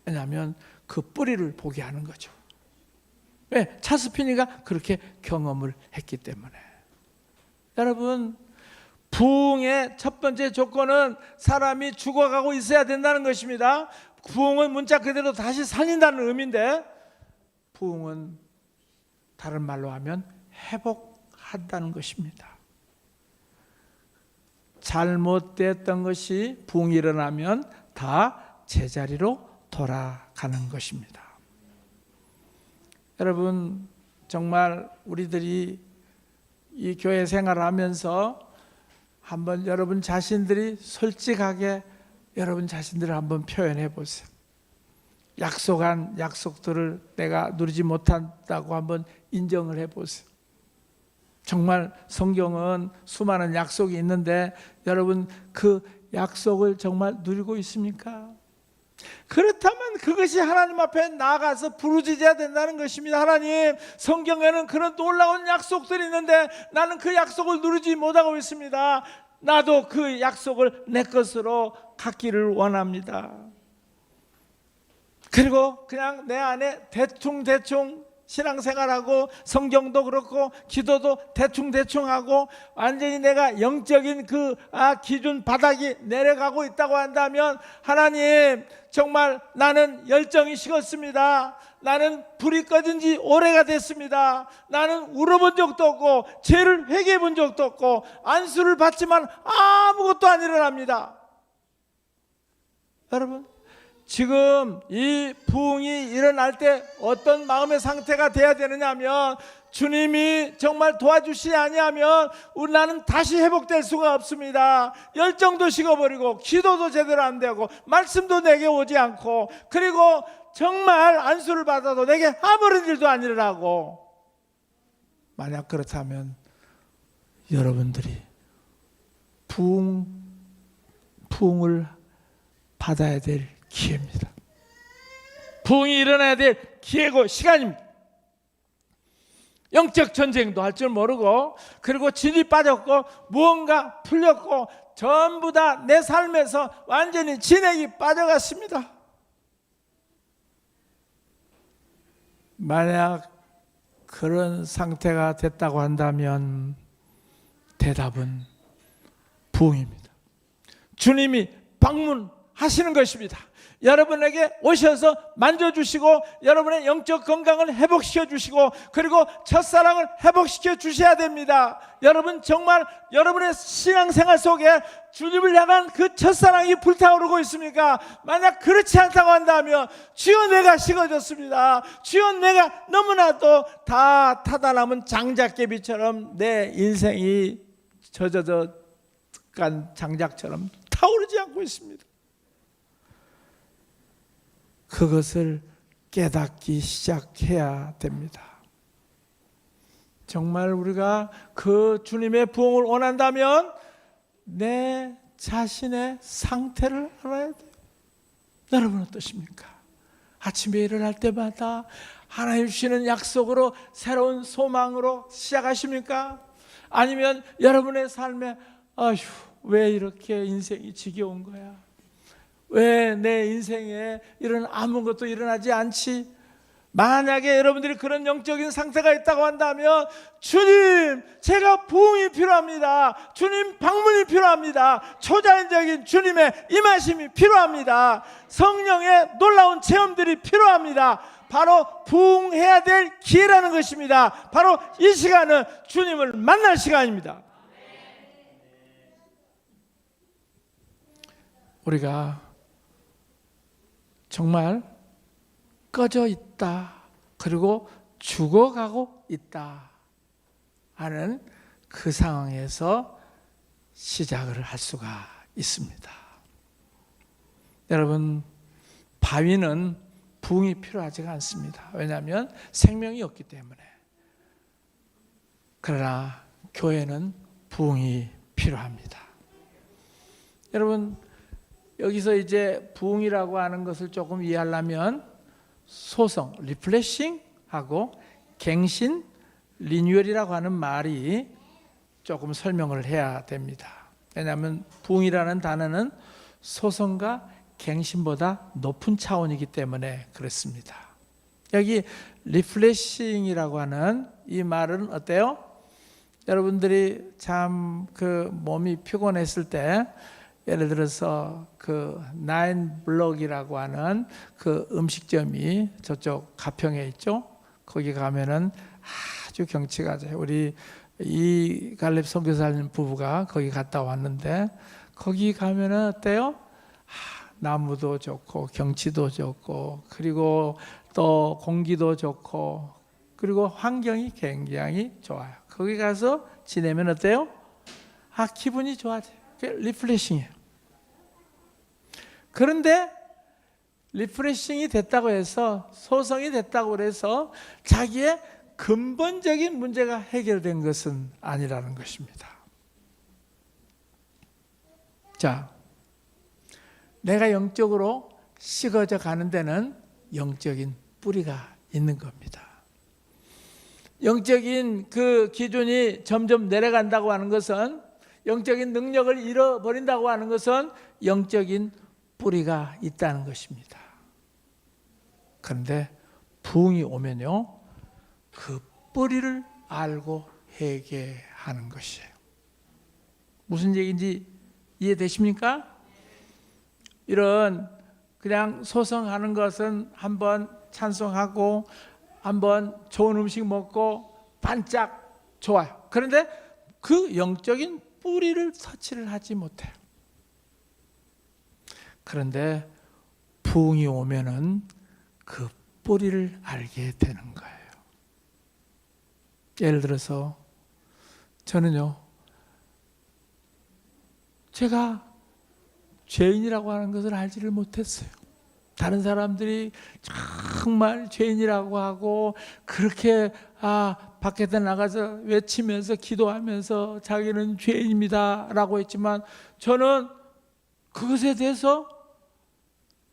왜냐하면 그 뿌리를 보게 하는 거죠. 왜? 찰스 피니가 그렇게 경험을 했기 때문에. 여러분, 부흥의 첫 번째 조건은 사람이 죽어가고 있어야 된다는 것입니다. 부흥은 문자 그대로 다시 살린다는 의미인데, 부흥은 다른 말로 하면 회복한다는 것입니다. 잘못됐던 것이 부흥이 일어나면 다 제자리로 돌아가는 것입니다. 여러분, 정말 우리들이 이 교회 생활을 하면서 한번 여러분 자신들이 솔직하게 여러분 자신들을 한번 표현해 보세요. 약속한 약속들을 내가 누리지 못한다고 한번 인정을 해 보세요. 정말 성경은 수많은 약속이 있는데 여러분 그 약속을 정말 누리고 있습니까? 그렇다면 그것이 하나님 앞에 나가서 부르짖어야 된다는 것입니다. 하나님, 성경에는 그런 놀라운 약속들이 있는데 나는 그 약속을 누리지 못하고 있습니다. 나도 그 약속을 내 것으로 갖기를 원합니다. 그리고 그냥 내 안에 대충 신앙생활하고 성경도 그렇고 기도도 대충 하고 완전히 내가 영적인 그 기준 바닥이 내려가고 있다고 한다면 하나님, 정말 나는 열정이 식었습니다. 나는 불이 꺼진 지 오래가 됐습니다. 나는 울어본 적도 없고 죄를 회개해 본 적도 없고 안수를 받지만 아무것도 안 일어납니다. 여러분, 지금 이 부흥이 일어날 때 어떤 마음의 상태가 돼야 되느냐 하면, 주님이 정말 도와주시지 아니하면 나는 다시 회복될 수가 없습니다. 열정도 식어버리고 기도도 제대로 안 되고 말씀도 내게 오지 않고, 그리고 정말 안수를 받아도 내게 아무런 일도 안 일어나고. 만약 그렇다면 여러분들이 부흥을 받아야 될 기회입니다. 부흥이 일어나야 될 기회고 시간입니다. 영적 전쟁도 할 줄 모르고, 그리고 진이 빠졌고 무언가 풀렸고 전부 다 내 삶에서 완전히 진액이 빠져갔습니다. 만약 그런 상태가 됐다고 한다면 대답은 부흥입니다. 주님이 방문하시는 것입니다. 여러분에게 오셔서 만져주시고 여러분의 영적 건강을 회복시켜 주시고, 그리고 첫사랑을 회복시켜 주셔야 됩니다. 여러분, 정말 여러분의 신앙생활 속에 주님을 향한 그 첫사랑이 불타오르고 있습니까? 만약 그렇지 않다고 한다면, 주여 내가 식어졌습니다. 주여 내가 너무나도 다 타다 남은 장작개비처럼 내 인생이 젖어져 간 장작처럼 타오르지 않고 있습니다. 그것을 깨닫기 시작해야 됩니다. 정말 우리가 그 주님의 부흥을 원한다면 내 자신의 상태를 알아야 돼요. 여러분 어떠십니까? 아침에 일어날 때마다 하나님 주시는 약속으로 새로운 소망으로 시작하십니까? 아니면 여러분의 삶에 아휴, 왜 이렇게 인생이 지겨운 거야? 왜 내 인생에 이런 아무것도 일어나지 않지? 만약에 여러분들이 그런 영적인 상태가 있다고 한다면, 주님, 제가 부흥이 필요합니다. 주님 방문이 필요합니다. 초자연적인 주님의 임하심이 필요합니다. 성령의 놀라운 체험들이 필요합니다. 바로 부흥해야 될 기회라는 것입니다. 바로 이 시간은 주님을 만날 시간입니다. 우리가 정말 꺼져 있다, 그리고 죽어가고 있다 하는 그 상황에서 시작을 할 수가 있습니다. 여러분, 바위는 부흥이 필요하지가 않습니다. 왜냐하면 생명이 없기 때문에. 그러나 교회는 부흥이 필요합니다. 여러분, 여기서 이제 부흥이라고 하는 것을 조금 이해하려면 소성, 리플래싱하고 갱신, 리뉴얼이라고 하는 말이 조금 설명을 해야 됩니다. 왜냐하면 부흥이라는 단어는 소성과 갱신보다 높은 차원이기 때문에 그렇습니다. 여기 리플래싱이라고 하는 이 말은 어때요? 여러분들이 참 그 몸이 피곤했을 때, 예를 들어서 그 나인블럭이라고 하는 그 음식점이 저쪽 가평에 있죠. 거기 가면은 아주 경치가 좋아요. 우리 이갈렙 선교사님 부부가 거기 갔다 왔는데, 거기 가면은 어때요? 나무도 좋고 경치도 좋고, 그리고 또 공기도 좋고, 그리고 환경이 굉장히 좋아요. 거기 가서 지내면 어때요? 기분이 좋아져요. 그게 리프레싱이에요. 그런데 리프레싱이 됐다고 해서, 소성이 됐다고 해서 자기의 근본적인 문제가 해결된 것은 아니라는 것입니다. 자, 내가 영적으로 식어져 가는 데는 영적인 뿌리가 있는 겁니다. 영적인 그 기준이 점점 내려간다고 하는 것은, 영적인 능력을 잃어버린다고 하는 것은 영적인 뿌리가 있다는 것입니다. 그런데 부흥이 오면요, 그 뿌리를 알고 회개하는 것이에요. 무슨 얘기인지 이해되십니까? 이런 그냥 소성하는 것은 한번 찬송하고 한번 좋은 음식 먹고 반짝 좋아요. 그런데 그 영적인 뿌리를 터치를 하지 못해요. 그런데 부흥이 오면은 그 뿌리를 알게 되는 거예요. 예를 들어서 저는요, 제가 죄인이라고 하는 것을 알지를 못했어요. 다른 사람들이 정말 죄인이라고 하고 그렇게 밖에 나가서 외치면서 기도하면서 자기는 죄인입니다 라고 했지만, 저는 그것에 대해서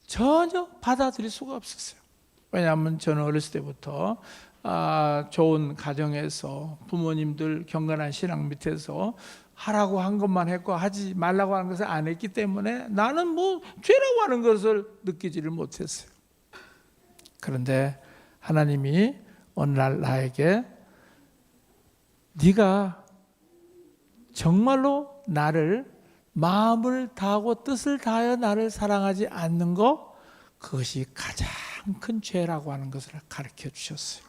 전혀 받아들일 수가 없었어요. 왜냐하면 저는 어렸을 때부터 좋은 가정에서 부모님들 경건한 신앙 밑에서 하라고 한 것만 했고 하지 말라고 하는 것을 안 했기 때문에 나는 뭐 죄라고 하는 것을 느끼지를 못했어요. 그런데 하나님이 어느 날 나에게, 네가 정말로 나를 마음을 다하고 뜻을 다하여 나를 사랑하지 않는 것, 그것이 가장 큰 죄라고 하는 것을 가르쳐 주셨어요.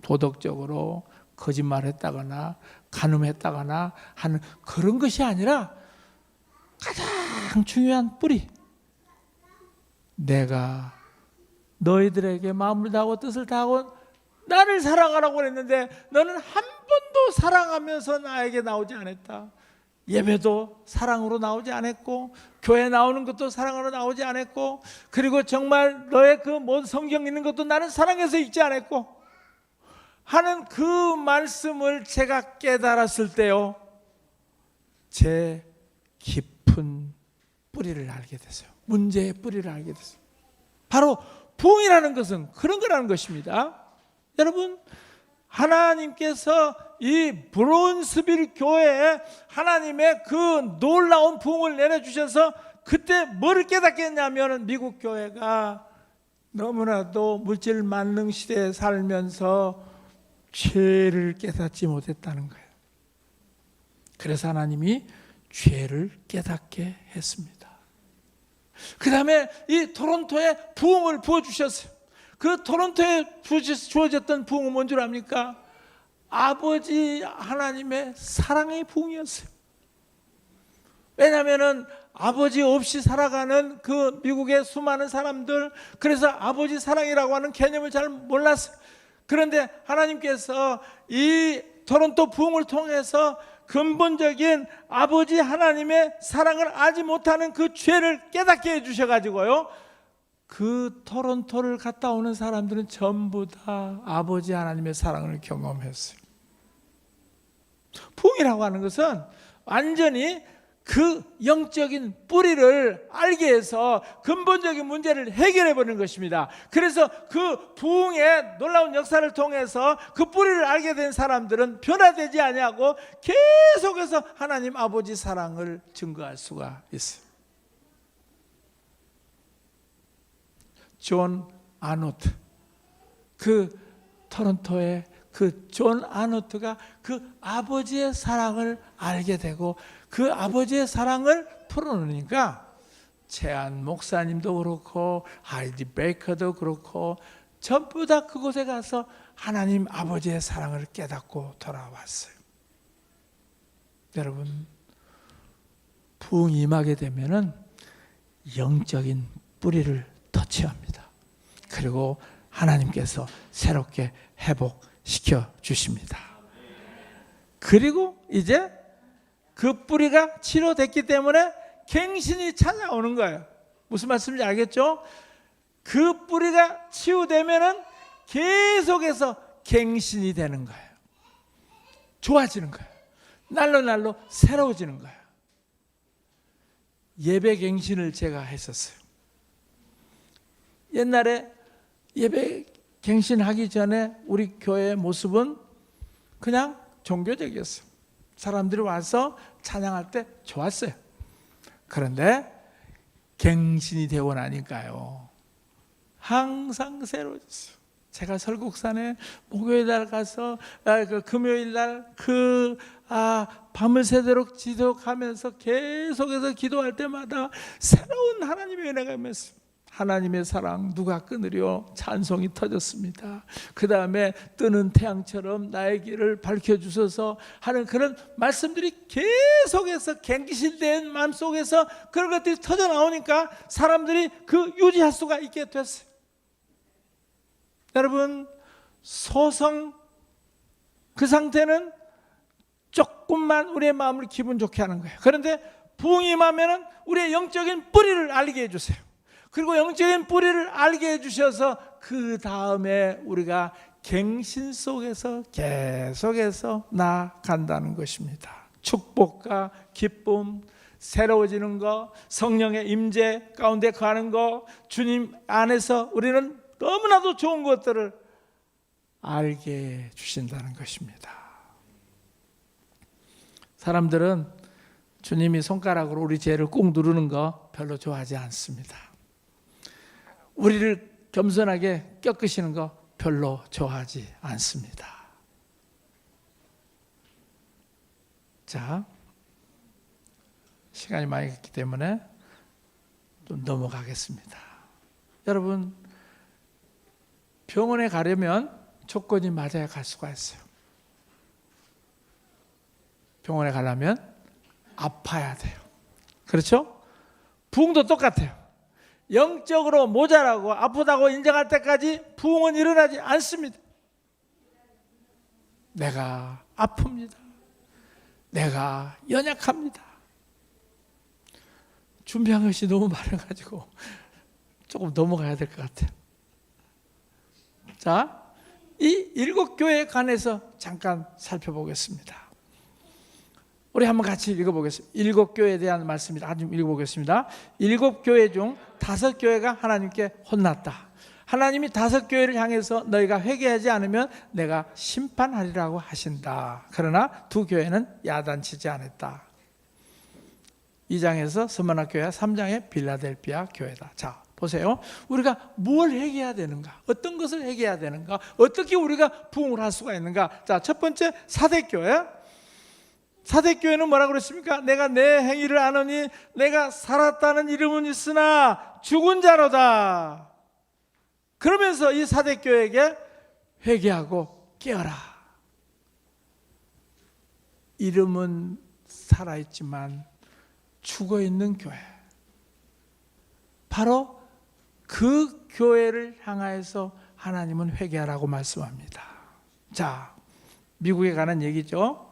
도덕적으로 거짓말했다거나 간음했다거나 하는 그런 것이 아니라 가장 중요한 뿌리, 내가 너희들에게 마음을 다하고 뜻을 다하고 나를 사랑하라고 했는데 너는 한 번도 사랑하면서 나에게 나오지 않았다. 예배도 사랑으로 나오지 않았고, 교회 나오는 것도 사랑으로 나오지 않았고, 그리고 정말 너의 그 모든 성경 읽는 것도 나는 사랑해서 읽지 않았고 하는 그 말씀을 제가 깨달았을 때요, 제 깊은 뿌리를 알게 됐어요. 문제의 뿌리를 알게 됐어요. 바로 부흥이라는 것은 그런 거라는 것입니다. 여러분, 하나님께서 이 브론스빌 교회에 하나님의 그 놀라운 부흥을 내려주셔서 그때 뭐를 깨닫겠냐면, 미국 교회가 너무나도 물질 만능 시대에 살면서 죄를 깨닫지 못했다는 거예요. 그래서 하나님이 죄를 깨닫게 했습니다. 그 다음에 이 토론토에 부흥을 부어주셨어요. 그 토론토에 주어졌던 부흥은 뭔 줄 압니까? 아버지 하나님의 사랑의 부흥이었어요. 왜냐하면 아버지 없이 살아가는 그 미국의 수많은 사람들, 그래서 아버지 사랑이라고 하는 개념을 잘 몰랐어요. 그런데 하나님께서 이 토론토 부흥을 통해서 근본적인 아버지 하나님의 사랑을 알지 못하는 그 죄를 깨닫게 해주셔가지고요, 그 토론토를 갔다 오는 사람들은 전부 다 아버지 하나님의 사랑을 경험했어요. 부흥이라고 하는 것은 완전히 그 영적인 뿌리를 알게 해서 근본적인 문제를 해결해 버리는 것입니다. 그래서 그 부흥의 놀라운 역사를 통해서 그 뿌리를 알게 된 사람들은 변화되지 아니하고 계속해서 하나님 아버지 사랑을 증거할 수가 있어요. 존 아노트, 그 토론토의 그 존 아노트가 그 아버지의 사랑을 알게 되고 그 아버지의 사랑을 풀어놓으니까 채안 목사님도 그렇고 하이디 베이커도 그렇고 전부 다 그곳에 가서 하나님 아버지의 사랑을 깨닫고 돌아왔어요. 여러분, 부흥이 임하게 되면은 영적인 뿌리를 터치합니다. 그리고 하나님께서 새롭게 회복시켜 주십니다. 그리고 이제 그 뿌리가 치료됐기 때문에 갱신이 찾아오는 거예요. 무슨 말씀인지 알겠죠? 그 뿌리가 치유되면은 계속해서 갱신이 되는 거예요. 좋아지는 거예요. 날로 날로 새로워지는 거예요. 예배 갱신을 제가 했었어요. 옛날에 예배 갱신하기 전에 우리 교회의 모습은 그냥 종교적이었어요. 사람들이 와서 찬양할 때 좋았어요. 그런데 갱신이 되고 나니까요, 항상 새로워졌어요. 제가 설국산에 목요일 날 가서 금요일 날 밤을 새도록 지독하면서 계속해서 기도할 때마다 새로운 하나님의 은혜가 임했어요. 하나님의 사랑 누가 끊으려 찬송이 터졌습니다. 그 다음에 뜨는 태양처럼 나의 길을 밝혀주셔서 하는 그런 말씀들이 계속해서 갱신된 마음속에서 그런 것들이 터져 나오니까 사람들이 그 유지할 수가 있게 됐어요. 여러분, 소성 그 상태는 조금만 우리의 마음을 기분 좋게 하는 거예요. 그런데 부흥이 임하면 우리의 영적인 뿌리를 알게 해주세요. 그리고 영적인 뿌리를 알게 해주셔서 그 다음에 우리가 갱신 속에서 계속해서 나아간다는 것입니다. 축복과 기쁨, 새로워지는 것, 성령의 임재 가운데 가는 것, 주님 안에서 우리는 너무나도 좋은 것들을 알게 해주신다는 것입니다. 사람들은 주님이 손가락으로 우리 죄를 꾹 누르는 거 별로 좋아하지 않습니다. 우리를 겸손하게 껴끄시는 거 별로 좋아하지 않습니다. 자, 시간이 많이 갔기 때문에 좀 넘어가겠습니다. 여러분, 병원에 가려면 조건이 맞아야 갈 수가 있어요. 병원에 가려면 아파야 돼요. 그렇죠? 부흥도 똑같아요. 영적으로 모자라고 아프다고 인정할 때까지 부흥은 일어나지 않습니다. 내가 아픕니다. 내가 연약합니다. 준비한 것이 너무 많아가지고 조금 넘어가야 될 것 같아요. 자, 이 7교회에 관해서 잠깐 살펴보겠습니다. 우리 한번 같이 읽어보겠습니다. 7교회에 대한 말씀입니다. 아주 읽어보겠습니다. 7교회 중 5교회가 하나님께 혼났다. 하나님이 5교회를 향해서 너희가 회개하지 않으면 내가 심판하리라고 하신다. 그러나 2교회는 야단치지 않았다. 2장에서 스무나 교회와 3장의 빌라델피아 교회다. 자, 보세요. 우리가 뭘 회개해야 되는가? 어떤 것을 회개해야 되는가? 어떻게 우리가 부흥을 할 수가 있는가? 자, 첫 번째 사대교회. 사대교회는 뭐라고 그랬습니까? 내가 내 행위를 아노니 내가 살았다는 이름은 있으나 죽은 자로다. 그러면서 이 사대교회에게 회개하고 깨어라. 이름은 살아있지만 죽어있는 교회. 바로 그 교회를 향하여서 하나님은 회개하라고 말씀합니다. 자, 미국에 관한 얘기죠.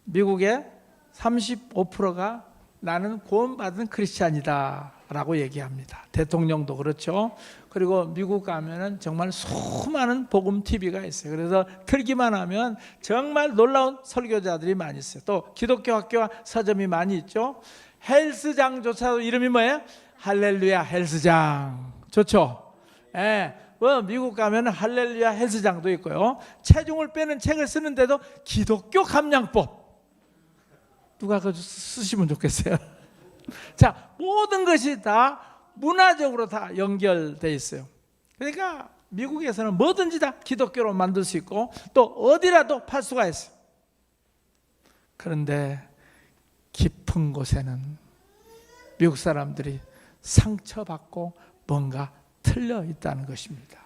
미국의 35%가 나는 구원받은 크리스찬이다 라고 얘기합니다. 대통령도 그렇죠. 그리고 미국 가면은 정말 수많은 복음 TV가 있어요. 그래서 틀기만 하면 정말 놀라운 설교자들이 많이 있어요. 또 기독교 학교와 서점이 많이 있죠. 헬스장조차도 이름이 뭐예요? 할렐루야 헬스장. 좋죠. 예. 미국 가면 할렐루야 헬스장도 있고요. 체중을 빼는 책을 쓰는데도 기독교 감량법. 누가 그거 쓰시면 좋겠어요. 자, 모든 것이 다 문화적으로 다 연결되어 있어요. 그러니까 미국에서는 뭐든지 다 기독교로 만들 수 있고 또 어디라도 팔 수가 있어요. 그런데 깊은 곳에는 미국 사람들이 상처받고 뭔가 틀려 있다는 것입니다.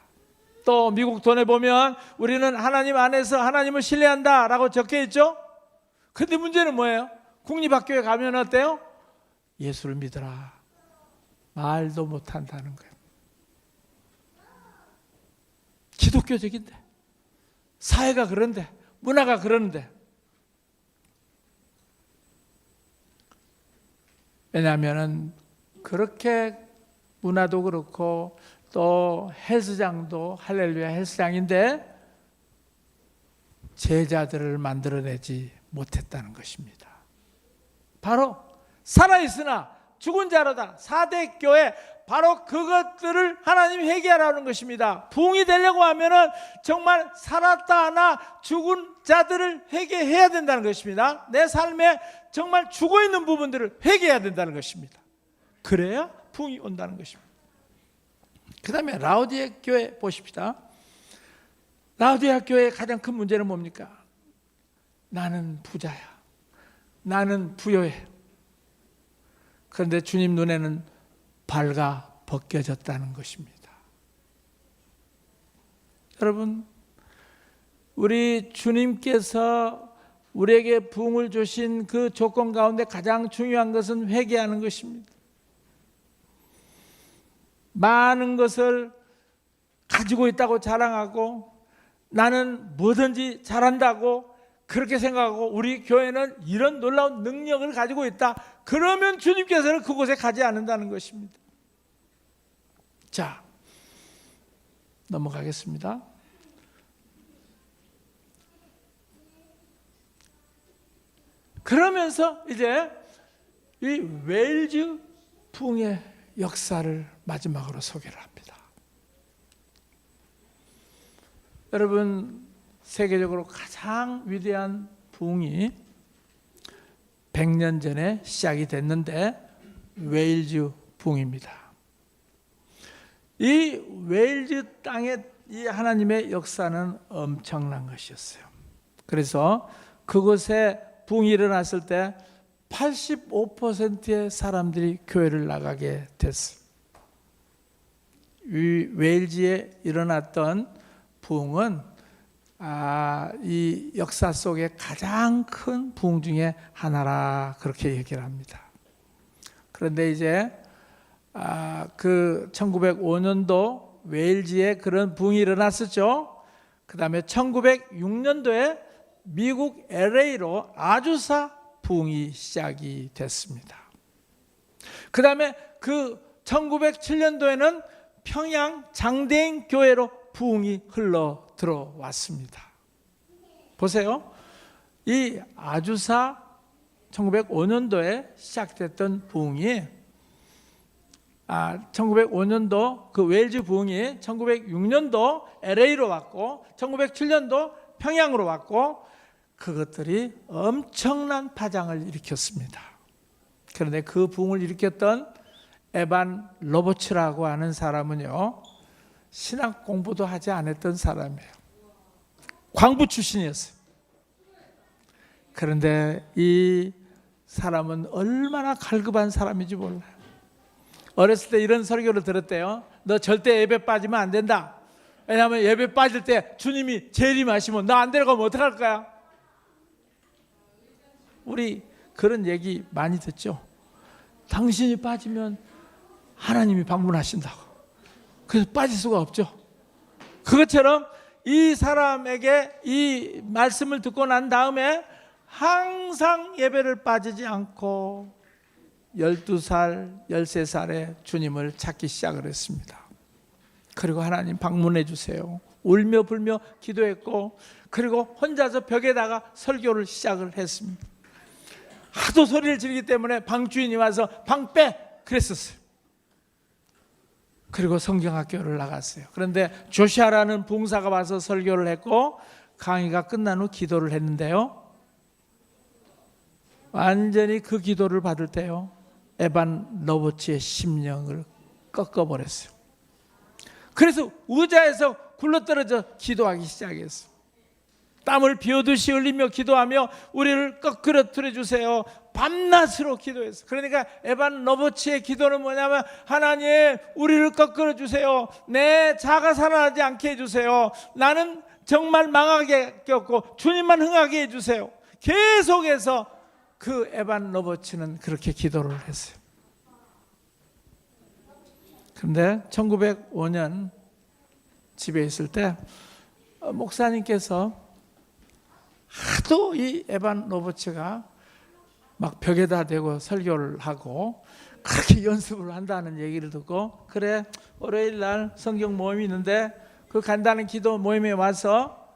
또 미국 돈에 보면 우리는 하나님 안에서 하나님을 신뢰한다 라고 적혀 있죠. 그런데 문제는 뭐예요? 국립학교에 가면 어때요? 예수를 믿어라. 말도 못한다는 거예요. 기독교적인데, 사회가 그런데, 문화가 그런데. 왜냐하면 그렇게 문화도 그렇고 또 헬스장도 할렐루야 헬스장인데 제자들을 만들어내지 못했다는 것입니다. 바로 살아있으나 죽은 자로다. 4대 교회, 바로 그것들을 하나님이 회개하라는 것입니다. 부흥이 되려고 하면은 정말 살았다 하나 죽은 자들을 회개해야 된다는 것입니다. 내 삶에 정말 죽어있는 부분들을 회개해야 된다는 것입니다. 그래야 부흥이 온다는 것입니다. 그 다음에 라오디에 교회 보십시다. 라오디에 교회의 가장 큰 문제는 뭡니까? 나는 부자야. 나는 부요해. 그런데 주님 눈에는 발가 벗겨졌다는 것입니다. 여러분, 우리 주님께서 우리에게 부흥을 주신 그 조건 가운데 가장 중요한 것은 회개하는 것입니다. 많은 것을 가지고 있다고 자랑하고 나는 뭐든지 잘한다고 그렇게 생각하고 우리 교회는 이런 놀라운 능력을 가지고 있다. 그러면 주님께서는 그곳에 가지 않는다는 것입니다. 자, 넘어가겠습니다. 그러면서 이제 이 웨일즈 부흥의 역사를 마지막으로 소개를 합니다. 여러분, 세계적으로 가장 위대한 부흥이 100년 전에 시작이 됐는데 웨일즈 부흥입니다. 이 웨일즈 땅의 이 하나님의 역사는 엄청난 것이었어요. 그래서 그곳에 부흥이 일어났을 때 85%의 사람들이 교회를 나가게 됐어요. 이 웨일즈에 일어났던 부흥은 이 역사 속에 가장 큰 부흥 중에 하나라 그렇게 얘기를 합니다. 그런데 이제 그 1905년도 웨일즈에 그런 부흥이 일어났었죠. 그 다음에 1906년도에 미국 LA로 아주사 부흥이 시작이 됐습니다. 그 다음에 그 1907년도에는 평양 장대인 교회로 부흥이 흘러 들어왔습니다. 보세요. 이 아주사 1905년도에 시작됐던 부흥이 1905년도 그 웨일즈 부흥이 1906년도 LA로 왔고 1907년도 평양으로 왔고 그것들이 엄청난 파장을 일으켰습니다. 그런데 그 부흥을 일으켰던 에반 로버츠라고 하는 사람은요, 신학 공부도 하지 않았던 사람이에요. 광부 출신이었어요. 그런데 이 사람은 얼마나 갈급한 사람인지 몰라요. 어렸을 때 이런 설교를 들었대요. 너 절대 예배 빠지면 안 된다. 왜냐하면 예배 빠질 때 주님이 재림하시면 너 안 데려가면 어떡할 거야? 우리 그런 얘기 많이 듣죠. 당신이 빠지면 하나님이 방문하신다고. 그래서 빠질 수가 없죠. 그것처럼 이 사람에게 이 말씀을 듣고 난 다음에 항상 예배를 빠지지 않고 12살, 13살에 주님을 찾기 시작을 했습니다. 그리고 하나님 방문해 주세요. 울며 불며 기도했고, 그리고 혼자서 벽에다가 설교를 시작을 했습니다. 하도 소리를 지르기 때문에 방주인이 와서 방 빼! 그랬었어요. 그리고 성경학교를 나갔어요. 그런데 조시아라는 봉사가 와서 설교를 했고, 강의가 끝난 후 기도를 했는데요, 완전히 그 기도를 받을 때요, 에반 로버츠의 심령을 꺾어버렸어요. 그래서 의자에서 굴러떨어져 기도하기 시작했어요. 땀을 비오듯이 흘리며 기도하며 우리를 꺾으려 주세요. 밤낮으로 기도했어요. 그러니까 에반 로버츠의 기도는 뭐냐면, 하나님 우리를 꺾으려 주세요. 내 자가 살아나지 않게 해주세요. 나는 정말 망하게 꼈고 주님만 흥하게 해주세요. 계속해서 그 에반 로버츠는 그렇게 기도를 했어요. 그런데 1905년 집에 있을 때 목사님께서 하도 이 에반 로버츠가 막 벽에다 대고 설교를 하고 그렇게 연습을 한다는 얘기를 듣고, 그래 월요일 날 성경 모임이 있는데 그 간단한 기도 모임에 와서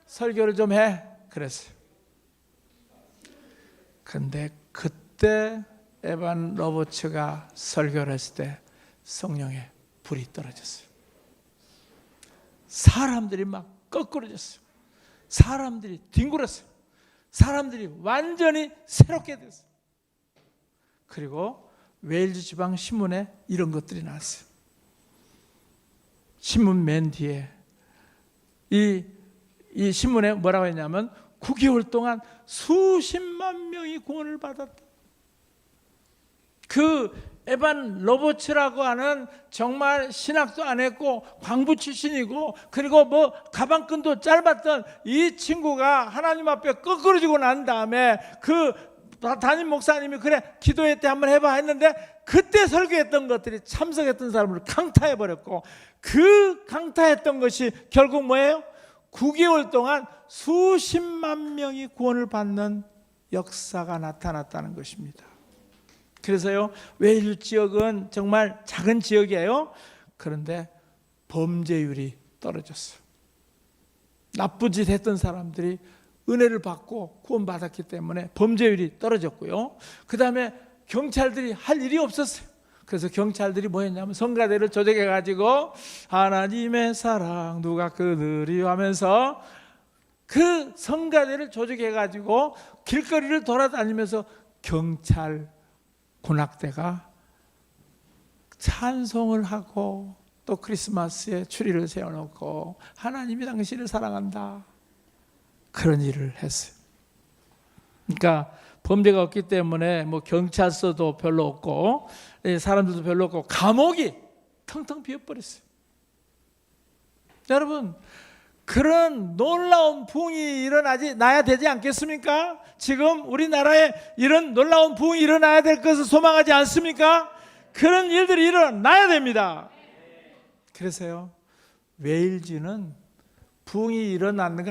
설교를 좀 해 그랬어요. 근데 그때 에반 로버츠가 설교를 했을 때 성령에 불이 떨어졌어요. 사람들이 막 거꾸러졌어요. 사람들이 뒹굴었어요. 사람들이 완전히 새롭게 됐어요. 그리고 웨일즈 지방 신문에 이런 것들이 나왔어요. 신문 맨 뒤에 이 신문에 뭐라고 했냐면, 9개월 동안 수십만 명이 구원을 받았다. 그 에반 로버츠라고 하는 정말 신학도 안 했고 광부 출신이고, 그리고 뭐 가방끈도 짧았던 이 친구가 하나님 앞에 거꾸러지고 난 다음에 그 담임 목사님이 그래 기도회 때 한번 해봐 했는데, 그때 설교했던 것들이 참석했던 사람을 강타해버렸고, 그 강타했던 것이 결국 뭐예요? 9개월 동안 수십만 명이 구원을 받는 역사가 나타났다는 것입니다. 그래서요, 웨일즈 지역은 정말 작은 지역이에요. 그런데 범죄율이 떨어졌어요. 나쁜 짓 했던 사람들이 은혜를 받고 구원받았기 때문에 범죄율이 떨어졌고요. 그 다음에 경찰들이 할 일이 없었어요. 그래서 경찰들이 뭐 했냐면 성가대를 조작해가지고 하나님의 사랑 누가 그들이 하면서 그 성가대를 조작해가지고 길거리를 돌아다니면서 경찰 군악대가 찬송을 하고 또 크리스마스에 추리를 세워놓고 하나님이 당신을 사랑한다, 그런 일을 했어요. 그러니까 범죄가 없기 때문에 뭐 경찰서도 별로 없고 사람들도 별로 없고 감옥이 텅텅 비어버렸어요. 여러분, 그런 놀라운 부흥이 일어나야 되지 않겠습니까? 지금 우리나라에 이런 놀라운 부흥이 일어나야 될 것을 소망하지 않습니까? 그런 일들이 일어나야 됩니다. 그래서요, 웨일즈는 부흥이 일어나는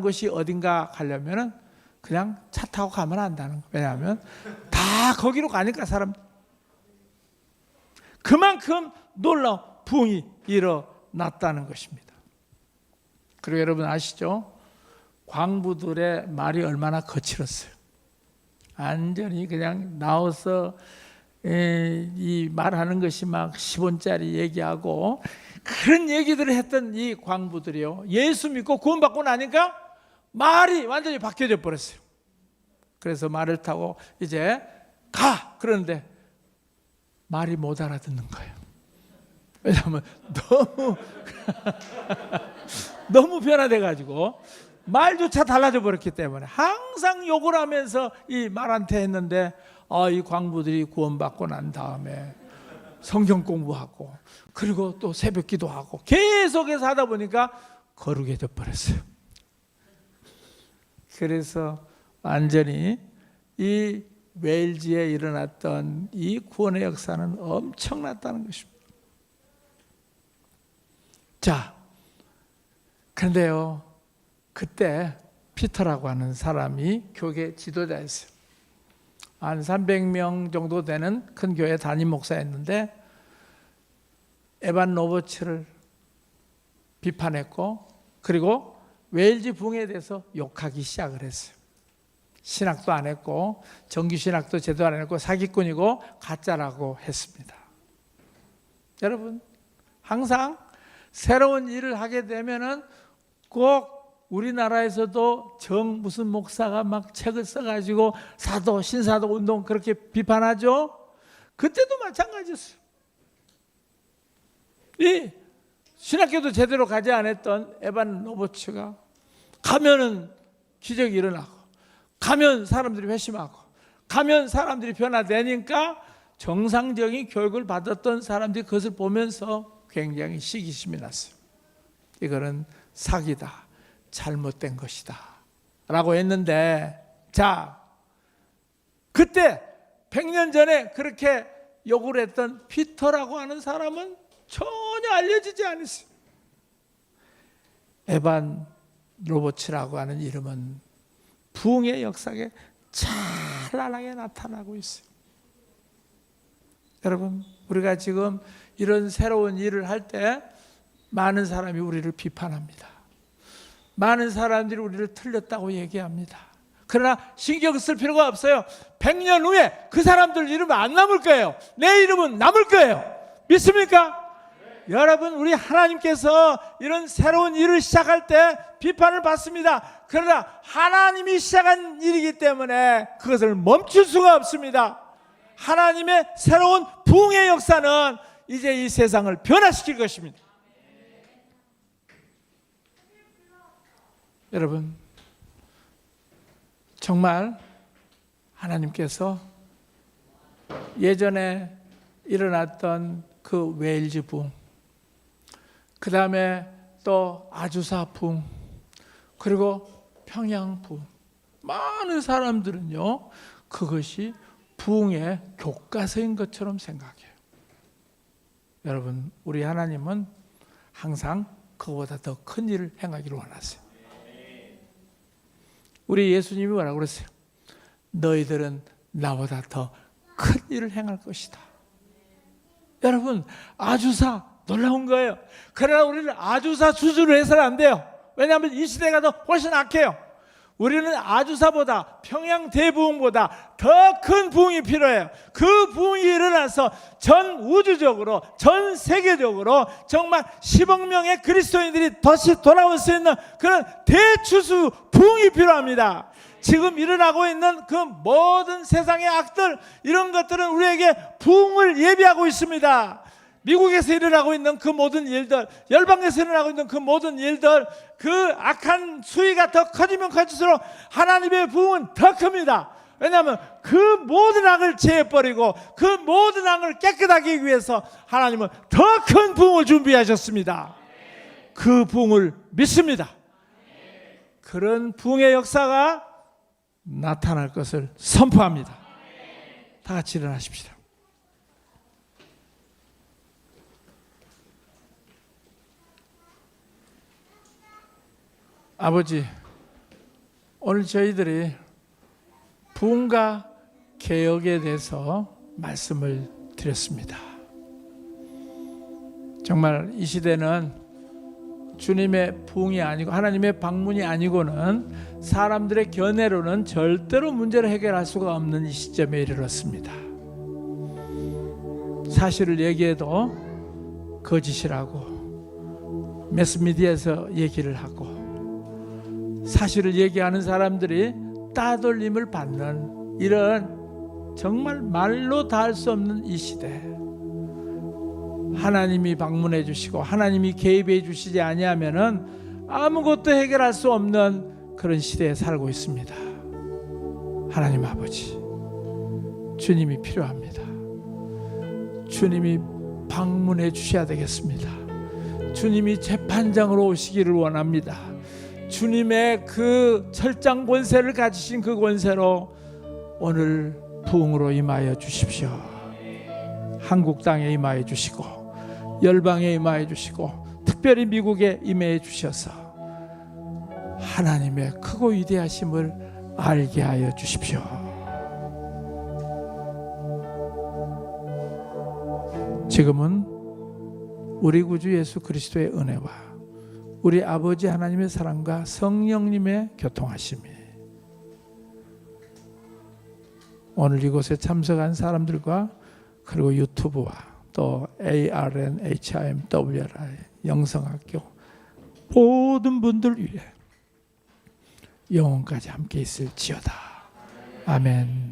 것이 어딘가 가려면은 그냥 차 타고 가면 안다는 거예요. 왜냐하면 다 거기로 가니까 사람. 그만큼 놀라운 부흥이 일어났다는 것입니다. 그리고 여러분 아시죠? 광부들의 말이 얼마나 거칠었어요. 완전히 그냥 나와서 이 말하는 것이 막 10원짜리 얘기하고 그런 얘기들을 했던 이 광부들이요, 예수 믿고 구원받고 나니까 말이 완전히 바뀌어져 버렸어요. 그래서 말을 타고 이제 가! 그러는데 말이 못 알아듣는 거예요. 왜냐하면 너무 너무 변화돼가지고 말조차 달라져 버렸기 때문에 항상 욕을 하면서 이 말한테 했는데, 이 광부들이 구원받고 난 다음에 성경 공부하고 그리고 또 새벽 기도하고 계속해서 하다 보니까 거룩해 져 버렸어요. 그래서 완전히 이 웨일즈에 일어났던 이 구원의 역사는 엄청났다는 것입니다. 자, 그런데요, 그때 피터라고 하는 사람이 교계 지도자였어요. 한 300명 정도 되는 큰 교회 담임 목사였는데 에반 로버츠를 비판했고, 그리고 웨일즈 부흥에 대해서 욕하기 시작을 했어요. 신학도 안 했고 정규신학도 제대로 안 했고 사기꾼이고 가짜라고 했습니다. 여러분, 항상 새로운 일을 하게 되면은 꼭 우리나라에서도 무슨 목사가 막 책을 써가지고 사도 신사도 운동 그렇게 비판하죠. 그때도 마찬가지였어요. 이 신학교도 제대로 가지 않았던 에반 로버츠가 가면은 기적이 일어나고, 가면 사람들이 회심하고, 가면 사람들이 변화되니까 정상적인 교육을 받았던 사람들이 그것을 보면서 굉장히 시기심이 났어요. 이거는 사기다, 잘못된 것이다 라고 했는데, 자, 그때 100년 전에 그렇게 욕을 했던 피터라고 하는 사람은 전혀 알려지지 않았어요. 에반 로버츠라고 하는 이름은 부흥의 역사에 찬란하게 나타나고 있어요. 여러분, 우리가 지금 이런 새로운 일을 할 때 많은 사람이 우리를 비판합니다. 많은 사람들이 우리를 틀렸다고 얘기합니다. 그러나 신경 쓸 필요가 없어요. 100년 후에 그 사람들 이름은 안 남을 거예요. 내 이름은 남을 거예요. 믿습니까? 여러분, 우리 하나님께서 이런 새로운 일을 시작할 때 비판을 받습니다. 그러나 하나님이 시작한 일이기 때문에 그것을 멈출 수가 없습니다. 하나님의 새로운 부흥의 역사는 이제 이 세상을 변화시킬 것입니다. 여러분, 정말 하나님께서 예전에 일어났던 그 웨일즈 부흥, 그 다음에 또 아주사 부흥, 그리고 평양 부흥, 많은 사람들은요 그것이 부흥의 교과서인 것처럼 생각해요. 여러분, 우리 하나님은 항상 그보다 더 큰 일을 행하기를 원하세요. 우리 예수님이 뭐라고 그랬어요? 너희들은 나보다 더 큰 일을 행할 것이다. 여러분, 아주사 놀라운 거예요. 그러나 우리는 아주사 수준으로 해서는 안 돼요. 왜냐하면 이 시대가 더 훨씬 악해요. 우리는 아주사보다, 평양 대부흥보다 더 큰 부흥이 필요해요. 그 부흥이 일어나서 전 우주적으로, 전 세계적으로 정말 10억 명의 그리스도인들이 다시 돌아올 수 있는 그런 대추수 부흥이 필요합니다. 지금 일어나고 있는 그 모든 세상의 악들, 이런 것들은 우리에게 부흥을 예비하고 있습니다. 미국에서 일어나고 있는 그 모든 일들, 열방에서 일어나고 있는 그 모든 일들, 그 악한 수위가 더 커지면 커질수록 하나님의 부흥은 더 큽니다. 왜냐하면 그 모든 악을 제해버리고 그 모든 악을 깨끗하게 하기 위해서 하나님은 더 큰 부흥을 준비하셨습니다. 그 부흥을 믿습니다. 그런 부흥의 역사가 나타날 것을 선포합니다. 다 같이 일어나십시다. 아버지, 오늘 저희들이 부흥과 개혁에 대해서 말씀을 드렸습니다. 정말 이 시대는 주님의 부흥이 아니고 하나님의 방문이 아니고는 사람들의 견해로는 절대로 문제를 해결할 수가 없는 이 시점에 이르렀습니다. 사실을 얘기해도 거짓이라고 매스미디어에서 얘기를 하고, 사실을 얘기하는 사람들이 따돌림을 받는 이런 정말 말로 다 할 수 없는 이 시대, 하나님이 방문해 주시고 하나님이 개입해 주시지 아니하면은 아무것도 해결할 수 없는 그런 시대에 살고 있습니다. 하나님 아버지, 주님이 필요합니다. 주님이 방문해 주셔야 되겠습니다. 주님이 재판장으로 오시기를 원합니다. 주님의 그 철장 권세를 가지신 그 권세로 오늘 부흥으로 임하여 주십시오. 한국 땅에 임하여 주시고 열방에 임하여 주시고 특별히 미국에 임하여 주셔서 하나님의 크고 위대하심을 알게 하여 주십시오. 지금은 우리 구주 예수 그리스도의 은혜와 우리 아버지 하나님의 사랑과 성령님의 교통하심이 오늘 이곳에 참석한 사람들과 그리고 유튜브와 또 ARN, HIM, WRI, 영성학교 모든 분들 위해 영원까지 함께 있을지어다. 아멘.